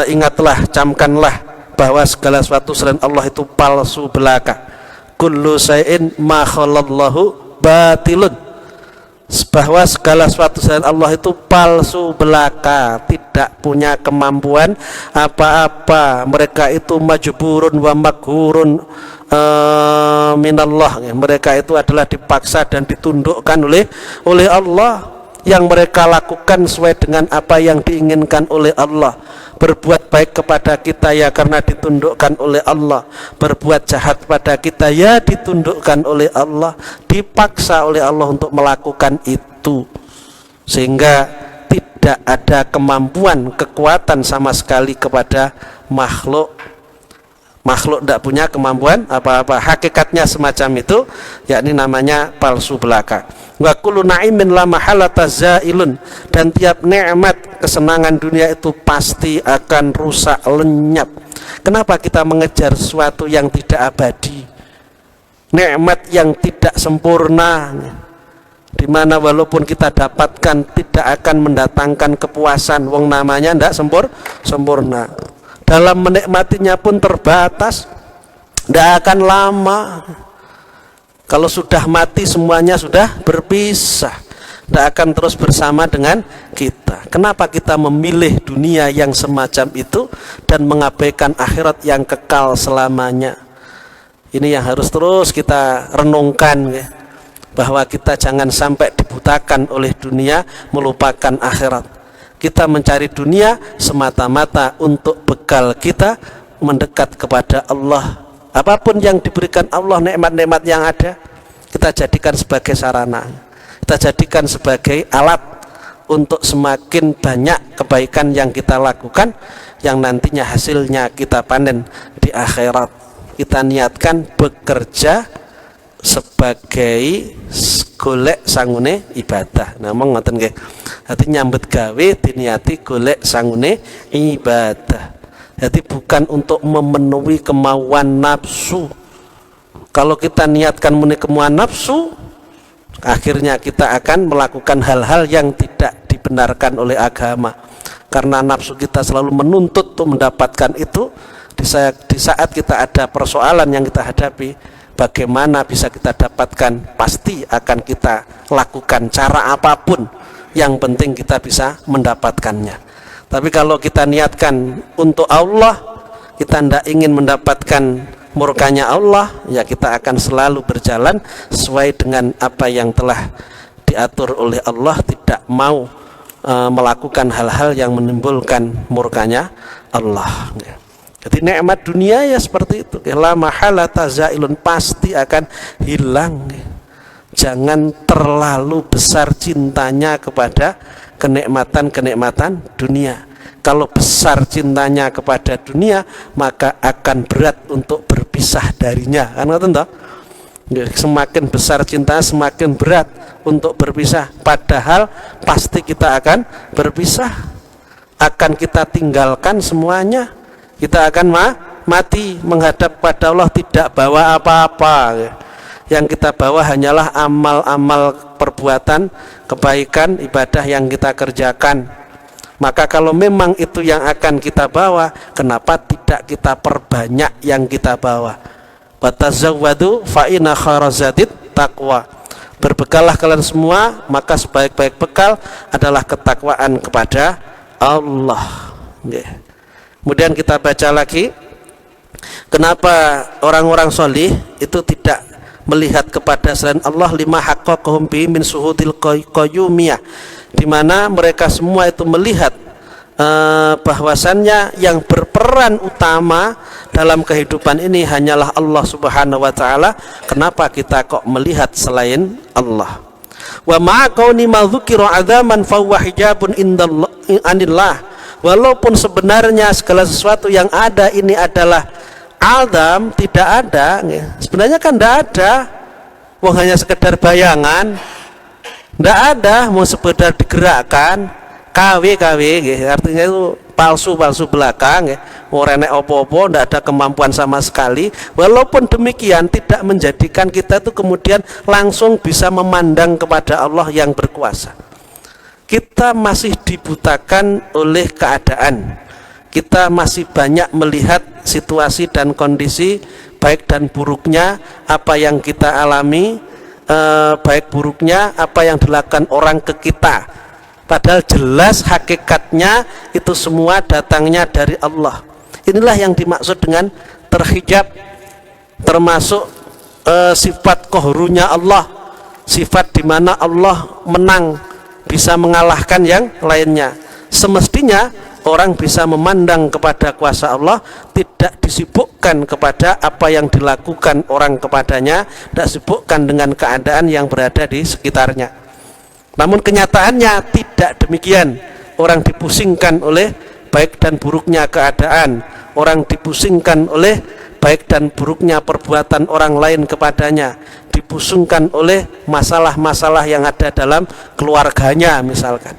Ingatlah, camkanlah bahwa segala sesuatu selain Allah itu palsu belaka. Kullu syai'in ma khalallahu batilun, bahwa segala sesuatu selain Allah itu palsu belaka, tidak punya kemampuan apa-apa. Mereka itu majburun wa maghurun minallah, mereka itu adalah dipaksa dan ditundukkan oleh Allah. Yang mereka lakukan sesuai dengan apa yang diinginkan oleh Allah. Berbuat baik kepada kita ya karena ditundukkan oleh Allah. Berbuat jahat pada kita ya ditundukkan oleh Allah, dipaksa oleh Allah untuk melakukan itu. Sehingga tidak ada kemampuan, kekuatan sama sekali kepada makhluk. Makhluk tidak punya kemampuan apa-apa. Hakikatnya semacam itu, yakni namanya palsu belaka. Wa kullu na'imin la mahalata zailun, dan tiap nikmat kesenangan dunia itu pasti akan rusak, lenyap. Kenapa kita mengejar sesuatu yang tidak abadi? Nikmat yang tidak sempurna, di mana walaupun kita dapatkan tidak akan mendatangkan kepuasan. Wong namanya tidak sempurna. Dalam menikmatinya pun terbatas, tidak akan lama. Kalau sudah mati semuanya sudah berpisah, tidak akan terus bersama dengan kita. Kenapa kita memilih dunia yang semacam itu dan mengabaikan akhirat yang kekal selamanya? Ini yang harus terus kita renungkan ya, bahwa kita jangan sampai dibutakan oleh dunia, melupakan akhirat. Kita mencari dunia semata-mata untuk bekal kita mendekat kepada Allah. Apapun yang diberikan Allah, nikmat-nikmat yang ada, kita jadikan sebagai sarana, kita jadikan sebagai alat untuk semakin banyak kebaikan yang kita lakukan, yang nantinya hasilnya kita panen di akhirat. Kita niatkan bekerja sebagai golek sangune ibadah. Namung ngoten nggih. Dadi nyambet gawe diniati golek sangune ibadah. Jadi bukan untuk memenuhi kemauan nafsu. Kalau kita niatkan memenuhi kemauan nafsu, akhirnya kita akan melakukan hal-hal yang tidak dibenarkan oleh agama. Karena nafsu kita selalu menuntut untuk mendapatkan itu. Di saat kita ada persoalan yang kita hadapi, bagaimana bisa kita dapatkan, pasti akan kita lakukan cara apapun, yang penting kita bisa mendapatkannya. Tapi kalau kita niatkan untuk Allah, kita tidak ingin mendapatkan murkanya Allah, ya kita akan selalu berjalan sesuai dengan apa yang telah diatur oleh Allah, tidak mau melakukan hal-hal yang menimbulkan murkanya Allah. Jadi nikmat dunia ya seperti itu, la mahalata zailun, pasti akan hilang. Jangan terlalu besar cintanya kepada kenikmatan-kenikmatan dunia. Kalau besar cintanya kepada dunia, maka akan berat untuk berpisah darinya. Kan ngoten toh? Semakin besar cinta, semakin berat untuk berpisah. Padahal pasti kita akan berpisah, akan kita tinggalkan semuanya. Kita akan mati menghadap pada Allah, tidak bawa apa-apa. Yang kita bawa hanyalah amal-amal perbuatan kebaikan, ibadah yang kita kerjakan. Maka kalau memang itu yang akan kita bawa, kenapa tidak kita perbanyak yang kita bawa? Watazawwadu fa inna khairazadit taqwa. Berbekallah kalian semua, maka sebaik-baik bekal adalah ketakwaan kepada Allah. Kemudian kita baca lagi, kenapa orang-orang solih itu tidak melihat kepada selain Allah, lima haqqaqahum bi min suhudil qayyumiyah, di mana mereka semua itu melihat bahwasannya yang berperan utama dalam kehidupan ini hanyalah Allah Subhanahu wa taala. Kenapa kita kok melihat selain Allah? Wa ma'a kauni ma dzukira adzaman fa huwa hijabun indallah anillah. Walaupun sebenarnya segala sesuatu yang ada ini adalah Adam, tidak ada, sebenarnya kan tidak ada, wong hanya sekedar bayangan, tidak ada, mau sekedar digerakkan, KW, artinya itu palsu belakang, mau renek opo-opo, tidak ada kemampuan sama sekali. Walaupun demikian tidak menjadikan kita itu kemudian langsung bisa memandang kepada Allah yang berkuasa. Kita masih dibutakan oleh keadaan. Kita masih banyak melihat situasi dan kondisi baik dan buruknya apa yang kita alami, baik buruknya apa yang dilakukan orang ke kita. Padahal jelas hakikatnya itu semua datangnya dari Allah. Inilah yang dimaksud dengan terhijab, termasuk sifat qahrunya Allah, sifat di mana Allah menang, bisa mengalahkan yang lainnya. Semestinya orang bisa memandang kepada kuasa Allah, tidak disibukkan kepada apa yang dilakukan orang kepadanya, tidak disibukkan dengan keadaan yang berada di sekitarnya. Namun kenyataannya tidak demikian. Orang dipusingkan oleh baik dan buruknya keadaan, orang dipusingkan oleh baik dan buruknya perbuatan orang lain kepadanya, dipusingkan oleh masalah-masalah yang ada dalam keluarganya misalkan.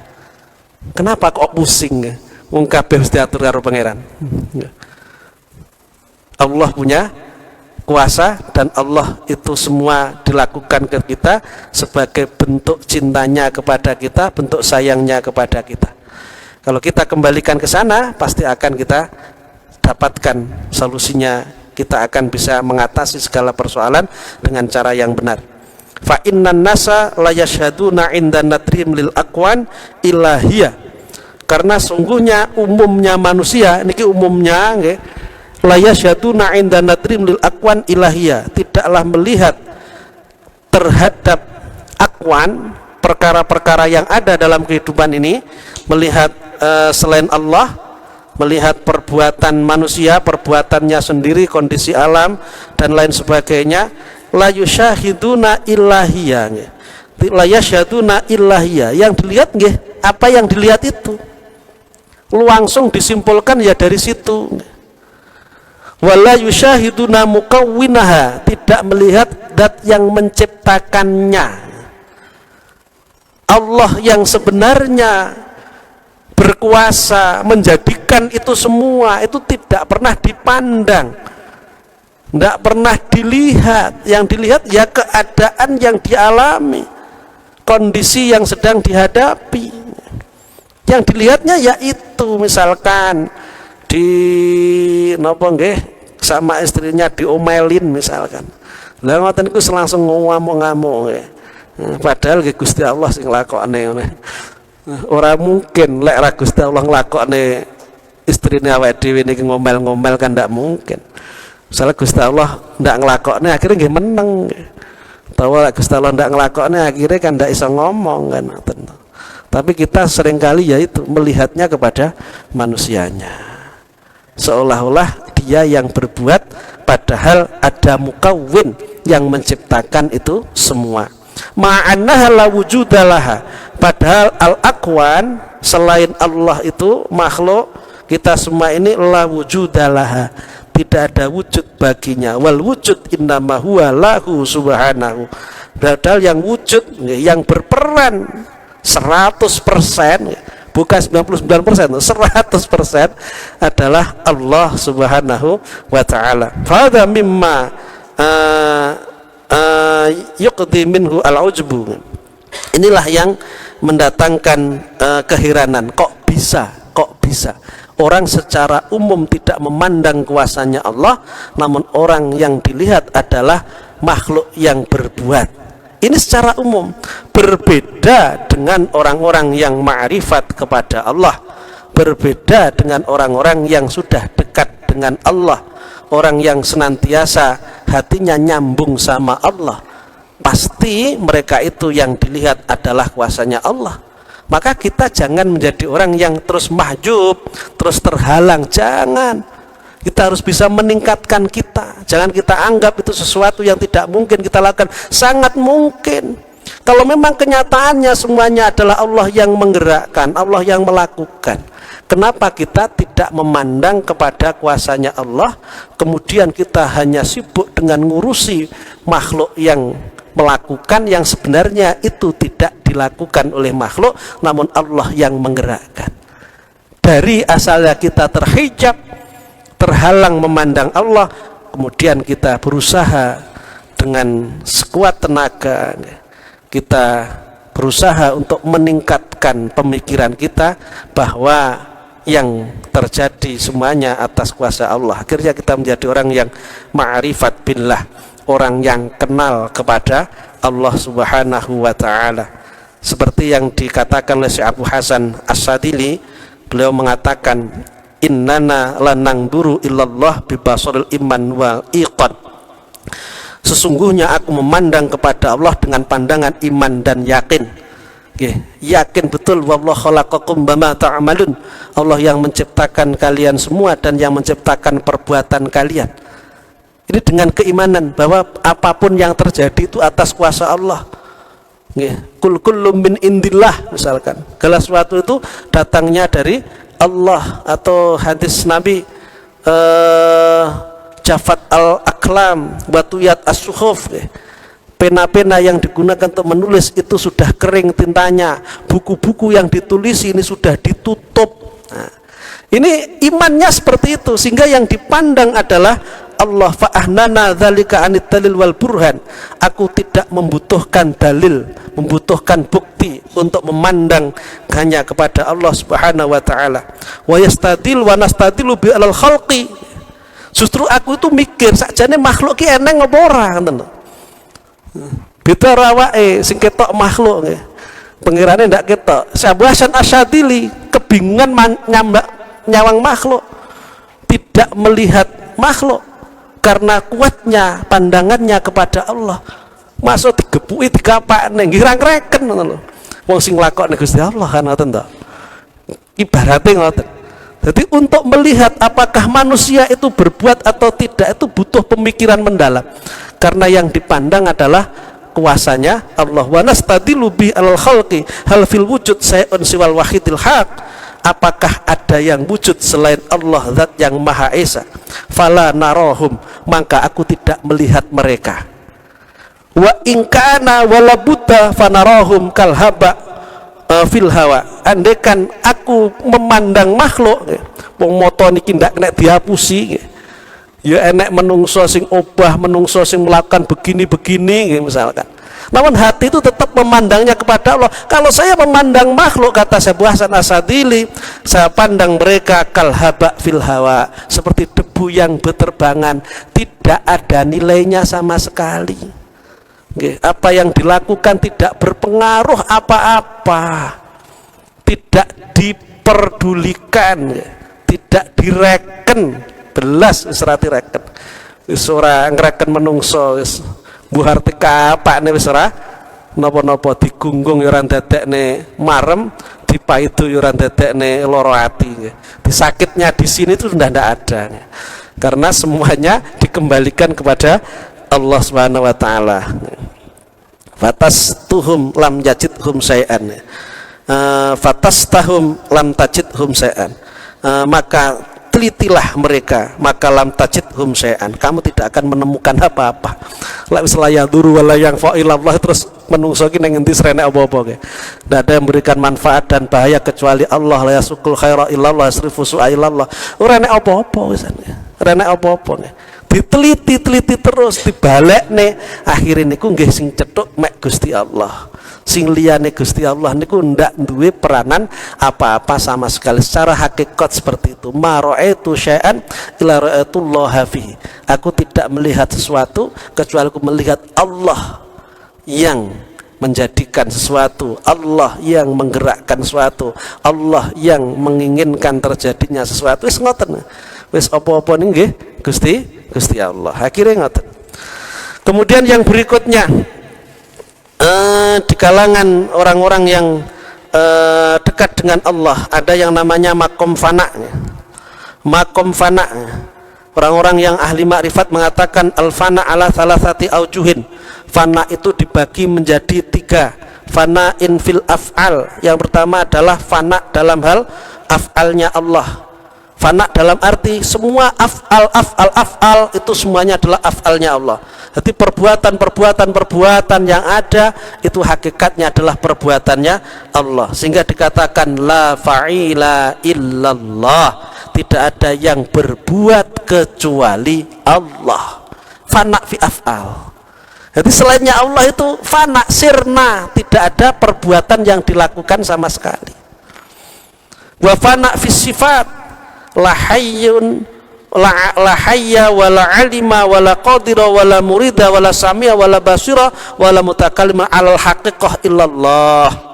Kenapa kok pusing? Wong kabeh mesti diatur karo pangeran. Allah punya kuasa dan Allah itu semua dilakukan ke kita sebagai bentuk cintanya kepada kita, bentuk sayangnya kepada kita. Kalau kita kembalikan ke sana, pasti akan kita dapatkan solusinya. Kita akan bisa mengatasi segala persoalan dengan cara yang benar. Fa innan nasa la yashhaduna 'inda nadrim lil aqwan ilahiyah. Karena sungguhnya umumnya manusia niki umumnya nggih, la yashhaduna 'inda nadrim lil aqwan ilahiyah, tidaklah melihat terhadap akwan, perkara-perkara yang ada dalam kehidupan ini, melihat selain Allah, melihat perbuatan manusia, perbuatannya sendiri, kondisi alam dan lain sebagainya, la yusyahiduna ilahiyah, la yashhaduna ilahiyah, yang dilihat nggih apa yang dilihat itu langsung disimpulkan ya dari situ. Wala yusyahiduna mukawwinaha, tidak melihat zat yang menciptakannya. Allah yang sebenarnya berkuasa menjadikan itu semua, itu tidak pernah dipandang, tidak pernah dilihat. Yang dilihat ya keadaan yang dialami, kondisi yang sedang dihadapi. Yang dilihatnya ya itu, misalkan di napa nggih sama istrinya diomelin misalkan. Lah ngoten iku langsung ngamuk-ngamuk nggih. Padahal nggih Gusti Allah sing nglakokne ngene. Ora mungkin lek ra Gusti Allah nglakokne istrine awake dhewe niki ngomel-ngomel kan ndak mungkin. Misalnya Gusti Allah ndak nglakokne akhirnya nggih meneng. Tawa lek Gusti Allah ndak nglakokne akhirnya kan ndak iso ngomong kan ngoten. Tapi kita seringkali yaitu melihatnya kepada manusianya, seolah-olah dia yang berbuat, padahal ada mukawwin yang menciptakan itu semua. Ma'annaha la wujudalaha, padahal al-aqwan selain Allah itu makhluk kita semua ini la wujudalaha, tidak ada wujud baginya. Wal wujud innama huwa lahu subhanahu, padahal yang wujud, yang berperan 100%, bukan 99%, 100% adalah Allah subhanahu wa ta'ala. Fadha mimma yuqdi minhu al-ujbu. Inilah yang mendatangkan keheranan. Kok bisa orang secara umum tidak memandang kuasanya Allah, namun orang yang dilihat adalah makhluk yang berbuat. Ini secara umum. Berbeda dengan orang-orang yang ma'rifat kepada Allah, berbeda dengan orang-orang yang sudah dekat dengan Allah, orang yang senantiasa hatinya nyambung sama Allah. Pasti mereka itu yang dilihat adalah kuasanya Allah. Maka kita jangan menjadi orang yang terus mahjub, terus terhalang. Jangan. Kita harus bisa meningkatkan kita. Jangan kita anggap itu sesuatu yang tidak mungkin kita lakukan. Sangat mungkin. Kalau memang kenyataannya semuanya adalah Allah yang menggerakkan, Allah yang melakukan, kenapa kita tidak memandang kepada kuasanya Allah, kemudian kita hanya sibuk dengan ngurusi makhluk yang melakukan yang sebenarnya itu tidak dilakukan oleh makhluk, namun Allah yang menggerakkan. Dari asalnya kita terhijab, terhalang memandang Allah, kemudian kita berusaha dengan sekuat tenaga, kita berusaha untuk meningkatkan pemikiran kita bahwa yang terjadi semuanya atas kuasa Allah. Akhirnya kita menjadi orang yang ma'rifat billah, orang yang kenal kepada Allah subhanahu wa ta'ala. Seperti yang dikatakan oleh Syekh Abu Hasan As-Sadili, beliau mengatakan, innana lanangduru illallah bibasaril iman wal iqan. Sesungguhnya aku memandang kepada Allah dengan pandangan iman dan yakin. Yakin betul wallahu khalaqakum wama ta'malun. Allah yang menciptakan kalian semua dan yang menciptakan perbuatan kalian. Ini dengan keimanan bahwa apapun yang terjadi itu atas kuasa Allah. Kul kullum min indillah, misalkan segala sesuatu itu datangnya dari Allah. Atau hadis Nabi jafat al-aklam watuyat as-suhuf, pena-pena yang digunakan untuk menulis itu sudah kering tintanya, buku-buku yang ditulis ini sudah ditutup. Nah, ini imannya seperti itu, sehingga yang dipandang adalah Allah. Fa'ahnana dzalika anid dalil wal burhan. Aku tidak membutuhkan dalil, membutuhkan bukti untuk memandang hanya kepada Allah Subhanahu wa taala. Wa yastadil wa nastadilu bi alal khalqi. Justru aku itu mikir sakjane makhluk ki eneng apa ora, ngoten. Beda rawake sing ketok makhluk nggih. Pengirane ndak ketok. Abu Hasan Asyadili kebingungan nyawang makhluk, tidak melihat makhluk karena kuatnya pandangannya kepada Allah. Masuk digepuki digapakne nggih reken ngono lho. Wong sing lakokne Gusti Allah kan ngoten to. Ibarate ngoten. Jadi untuk melihat apakah manusia itu berbuat atau tidak itu butuh pemikiran mendalam. Karena yang dipandang adalah kuasanya Allah. Wa nastadilu bi alal khalqi hal fil wujud sayun siwal wahidil haq. Apakah ada yang wujud selain Allah zat yang maha esa? Fala narahum, maka aku tidak melihat mereka. Wa in kana wala buddha fanarahum kal haba fil hawa. Andaikan aku memandang makhluk, wong moto niki ndak kena dihapusi, ya enek menungso sing obah, menungso sing melakukan begini-begini misalkan. Namun hati itu tetap memandangnya kepada Allah. Kalau saya memandang makhluk, kata Abu Hasan Asyadili, saya pandang mereka kal haba fil hawa, seperti debu yang berterbangan, tidak ada nilainya sama sekali. Apa yang dilakukan tidak berpengaruh apa-apa, tidak diperdulikan, tidak direken, belas wis ora direken, wis ora ngreken menungso, wis buhar tekapakne wis ora napa-napa, digunggung ya ora ndadekne marem, dipaidu ya ora ndadekne lara ati. Disakitnya di sini itu sudah tidak ada, karena semuanya dikembalikan kepada Allah Subhanahu wa taala. Fatastuhum lam yajidhum syai'an. Fatastahum lam tajidhum syai'an. Maka telitilah mereka, maka lam tajidhum syai'an. Kamu tidak akan menemukan apa-apa. La islayaduru wala yanfa'u illallah, terus menungso ki ning endi srene apa-apa. Tidak ada yang memberikan manfaat dan bahaya kecuali Allah. La yasukul khaira illallah yasrifu su'a illallah. Ora nek apa-apa wisan. Ora nek apa-apa. Diteliti terus, dibalekne, akhirnya niku nggih sing cetuk mek Gusti Allah. Sing liyane Gusti Allah niku ndak duwe peranan apa-apa sama sekali. Secara hakikat seperti itu. Ma ra'aitu syai'an illa ra'aitullaha fihi. Aku tidak melihat sesuatu kecuali aku melihat Allah yang menjadikan sesuatu, Allah yang menggerakkan sesuatu, Allah yang menginginkan terjadinya sesuatu. Wis ngoten. Wis apa-apa nggih Gusti Allah. Akhirnya ngoten. Kemudian yang berikutnya, di kalangan orang-orang yang dekat dengan Allah ada yang namanya makom fana. Makom fana. Orang-orang yang ahli makrifat mengatakan al-fana ala salasati aujuhin. Fana itu dibagi menjadi 3. Fana in fil af'al. Yang pertama adalah fana dalam hal af'alnya Allah. Fana dalam arti semua af'al itu semuanya adalah af'alnya Allah. Jadi perbuatan yang ada itu hakikatnya adalah perbuatannya Allah. Sehingga dikatakan la fa'ila illallah, tidak ada yang berbuat kecuali Allah. Fana fi af'al. Jadi selainnya Allah itu fana, sirna, tidak ada perbuatan yang dilakukan sama sekali. Wa fana fi sifat, la hayyun la hayya wala alima wala qadira wala murida wala sami'a wala basira wala mutakallima alal haqiqah illallah.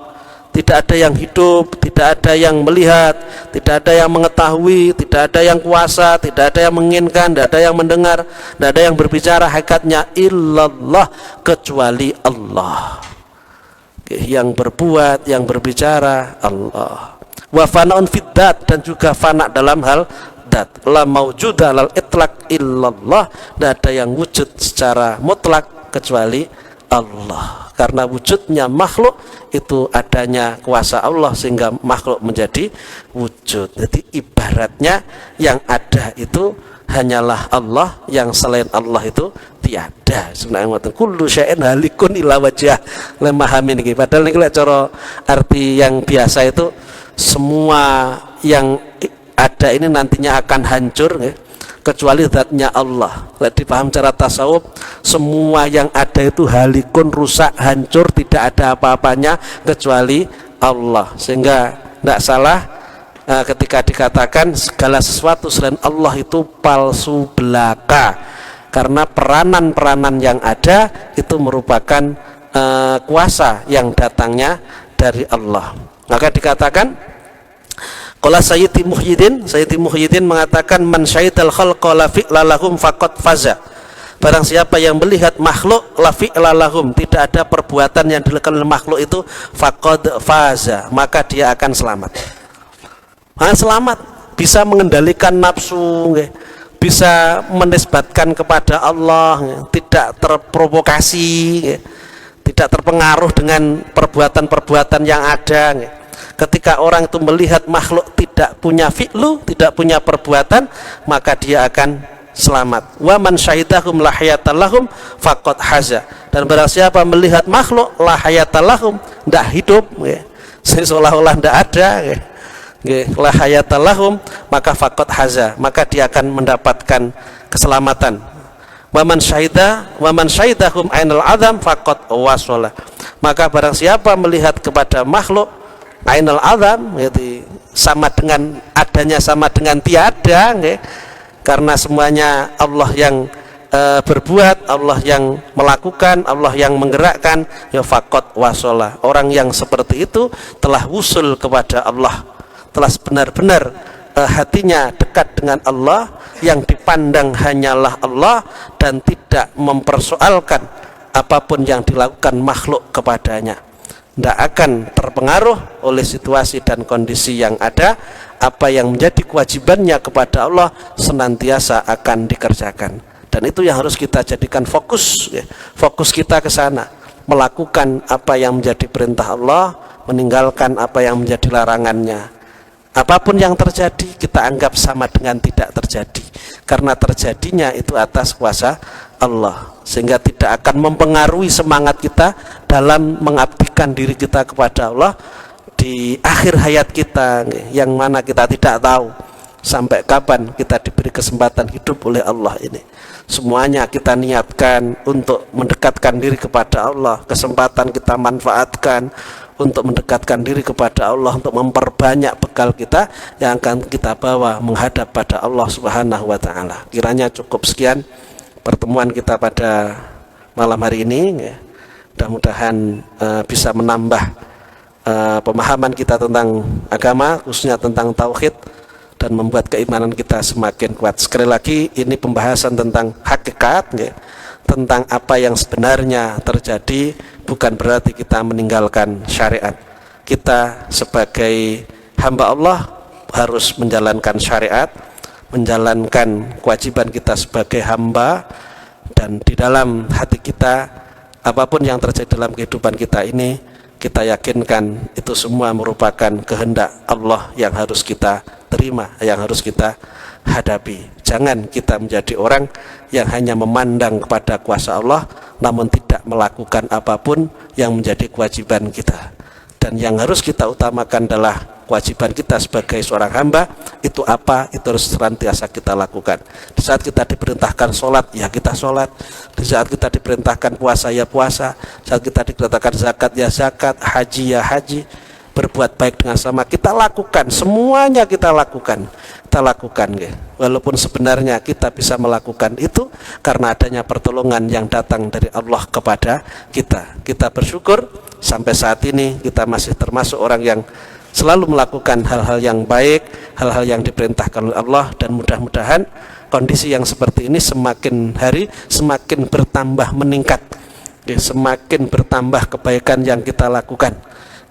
Tidak ada yang hidup, tidak ada yang melihat, tidak ada yang mengetahui, tidak ada yang kuasa, tidak ada yang menginginkan, tidak ada yang mendengar, tidak ada yang berbicara hakikatnya illallah kecuali Allah. yang berbuat, yang berbicara Allah. Wa fanaun fid dzat, dan juga fana dalam hal dzat. La maujuda lal itlaq illallah, tidak ada yang wujud secara mutlak kecuali Allah. Karena wujudnya makhluk itu adanya kuasa Allah, sehingga makhluk menjadi wujud. Jadi ibaratnya yang ada itu hanyalah Allah, yang selain Allah itu tiada. Sebenarnya kullu syai'in halikun illa wajhah lemahamin iki. Padahal niki lek cara arti yang biasa itu semua yang ada ini nantinya akan hancur ya, kecuali zatnya Allah. Lek dipaham cara tasawuf, semua yang ada itu halikun, rusak, hancur, tidak ada apa-apanya kecuali Allah. Sehingga tidak salah ketika dikatakan segala sesuatu selain Allah itu palsu belaka, karena peranan-peranan yang ada itu merupakan kuasa yang datangnya dari Allah. Maka dikatakan, qala Sayyidi Muhyiddin mengatakan, man syahidal khalqa la fi'la lahum faqad faza. Barang siapa yang melihat makhluk la fi'la lahum, tidak ada perbuatan yang dilakukan oleh makhluk itu, faqad faza, maka dia akan selamat. Selamat, bisa mengendalikan nafsu, bisa menisbatkan kepada Allah, tidak terprovokasi, tidak terpengaruh dengan perbuatan-perbuatan yang ada. Ketika orang itu melihat makhluk tidak punya fi'lu, tidak punya perbuatan, maka dia akan selamat. Wa man syahidahum la hayata lahum faqad haza. Dan barang siapa melihat makhluk la hayata lahum, tidak hidup, seolah-olah tidak ada, la hayata lahum, maka faqad haza, maka dia akan mendapatkan keselamatan. Wa man syahidahum ainal azam faqad wasala. Maka barang siapa melihat kepada makhluk ainal azam, yaitu sama dengan adanya, sama dengan tiada, karena semuanya Allah yang berbuat, Allah yang melakukan, Allah yang menggerakkan, ya faqad wasala. Orang yang seperti itu telah wusul kepada Allah, telah benar-benar hatinya dekat dengan Allah, yang dipandang hanyalah Allah dan tidak mempersoalkan apapun yang dilakukan makhluk kepadanya. Tidak akan terpengaruh oleh situasi dan kondisi yang ada. Apa yang menjadi kewajibannya kepada Allah senantiasa akan dikerjakan, dan itu yang harus kita jadikan fokus, fokus kita ke sana, melakukan apa yang menjadi perintah Allah, meninggalkan apa yang menjadi larangannya. Apapun yang terjadi kita anggap sama dengan tidak terjadi, karena terjadinya itu atas kuasa Allah, sehingga tidak akan mempengaruhi semangat kita dalam mengabdikan diri kita kepada Allah di akhir hayat kita, yang mana kita tidak tahu sampai kapan kita diberi kesempatan hidup oleh Allah ini. Semuanya kita niatkan untuk mendekatkan diri kepada Allah, kesempatan kita manfaatkan untuk mendekatkan diri kepada Allah, untuk memperbanyak bekal kita yang akan kita bawa menghadap pada Allah Subhanahu wa Ta'ala. Kiranya cukup sekian pertemuan kita pada malam hari ini, mudah-mudahan bisa menambah pemahaman kita tentang agama, khususnya tentang tauhid, dan membuat keimanan kita semakin kuat. Sekali lagi, ini pembahasan tentang hakikat, tentang apa yang sebenarnya terjadi, bukan berarti kita meninggalkan syariat. Kita sebagai hamba Allah harus menjalankan syariat, menjalankan kewajiban kita sebagai hamba, dan di dalam hati kita, apapun yang terjadi dalam kehidupan kita ini, kita yakinkan itu semua merupakan kehendak Allah yang harus kita terima, yang harus kita hadapi. Jangan kita menjadi orang yang hanya memandang kepada kuasa Allah namun tidak melakukan apapun yang menjadi kewajiban kita. Dan yang harus kita utamakan adalah kewajiban kita sebagai seorang hamba. Itu apa? Itu harus senantiasa kita lakukan. Di saat kita diperintahkan sholat, ya kita sholat. Di saat kita diperintahkan puasa, ya puasa. Saat kita diperintahkan zakat, ya zakat. Haji, ya haji. Berbuat baik dengan sama, kita lakukan. Semuanya kita lakukan. Kita lakukan, walaupun sebenarnya kita bisa melakukan itu karena adanya pertolongan yang datang dari Allah kepada kita. Kita bersyukur sampai saat ini kita masih termasuk orang yang selalu melakukan hal-hal yang baik, hal-hal yang diperintahkan oleh Allah, dan mudah-mudahan kondisi yang seperti ini semakin hari semakin bertambah meningkat. semakin bertambah kebaikan yang kita lakukan.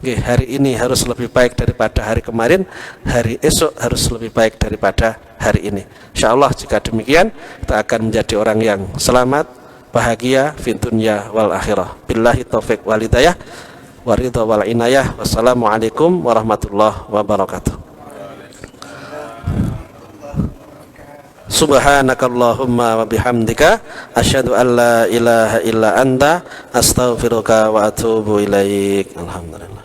Hari ini harus lebih baik daripada hari kemarin, hari esok harus lebih baik daripada hari ini. Insyaallah jika demikian kita akan menjadi orang yang selamat, bahagia fid dunya wal akhirah. Billahi taufik wal hidayah wa ridha wal inayah. Wassalamualaikum warahmatullahi wabarakatuh. Subhanakallahumma wa bihamdika asyhadu an la ilaha illa anta astaghfiruka wa atubu ilaik. Alhamdulillah.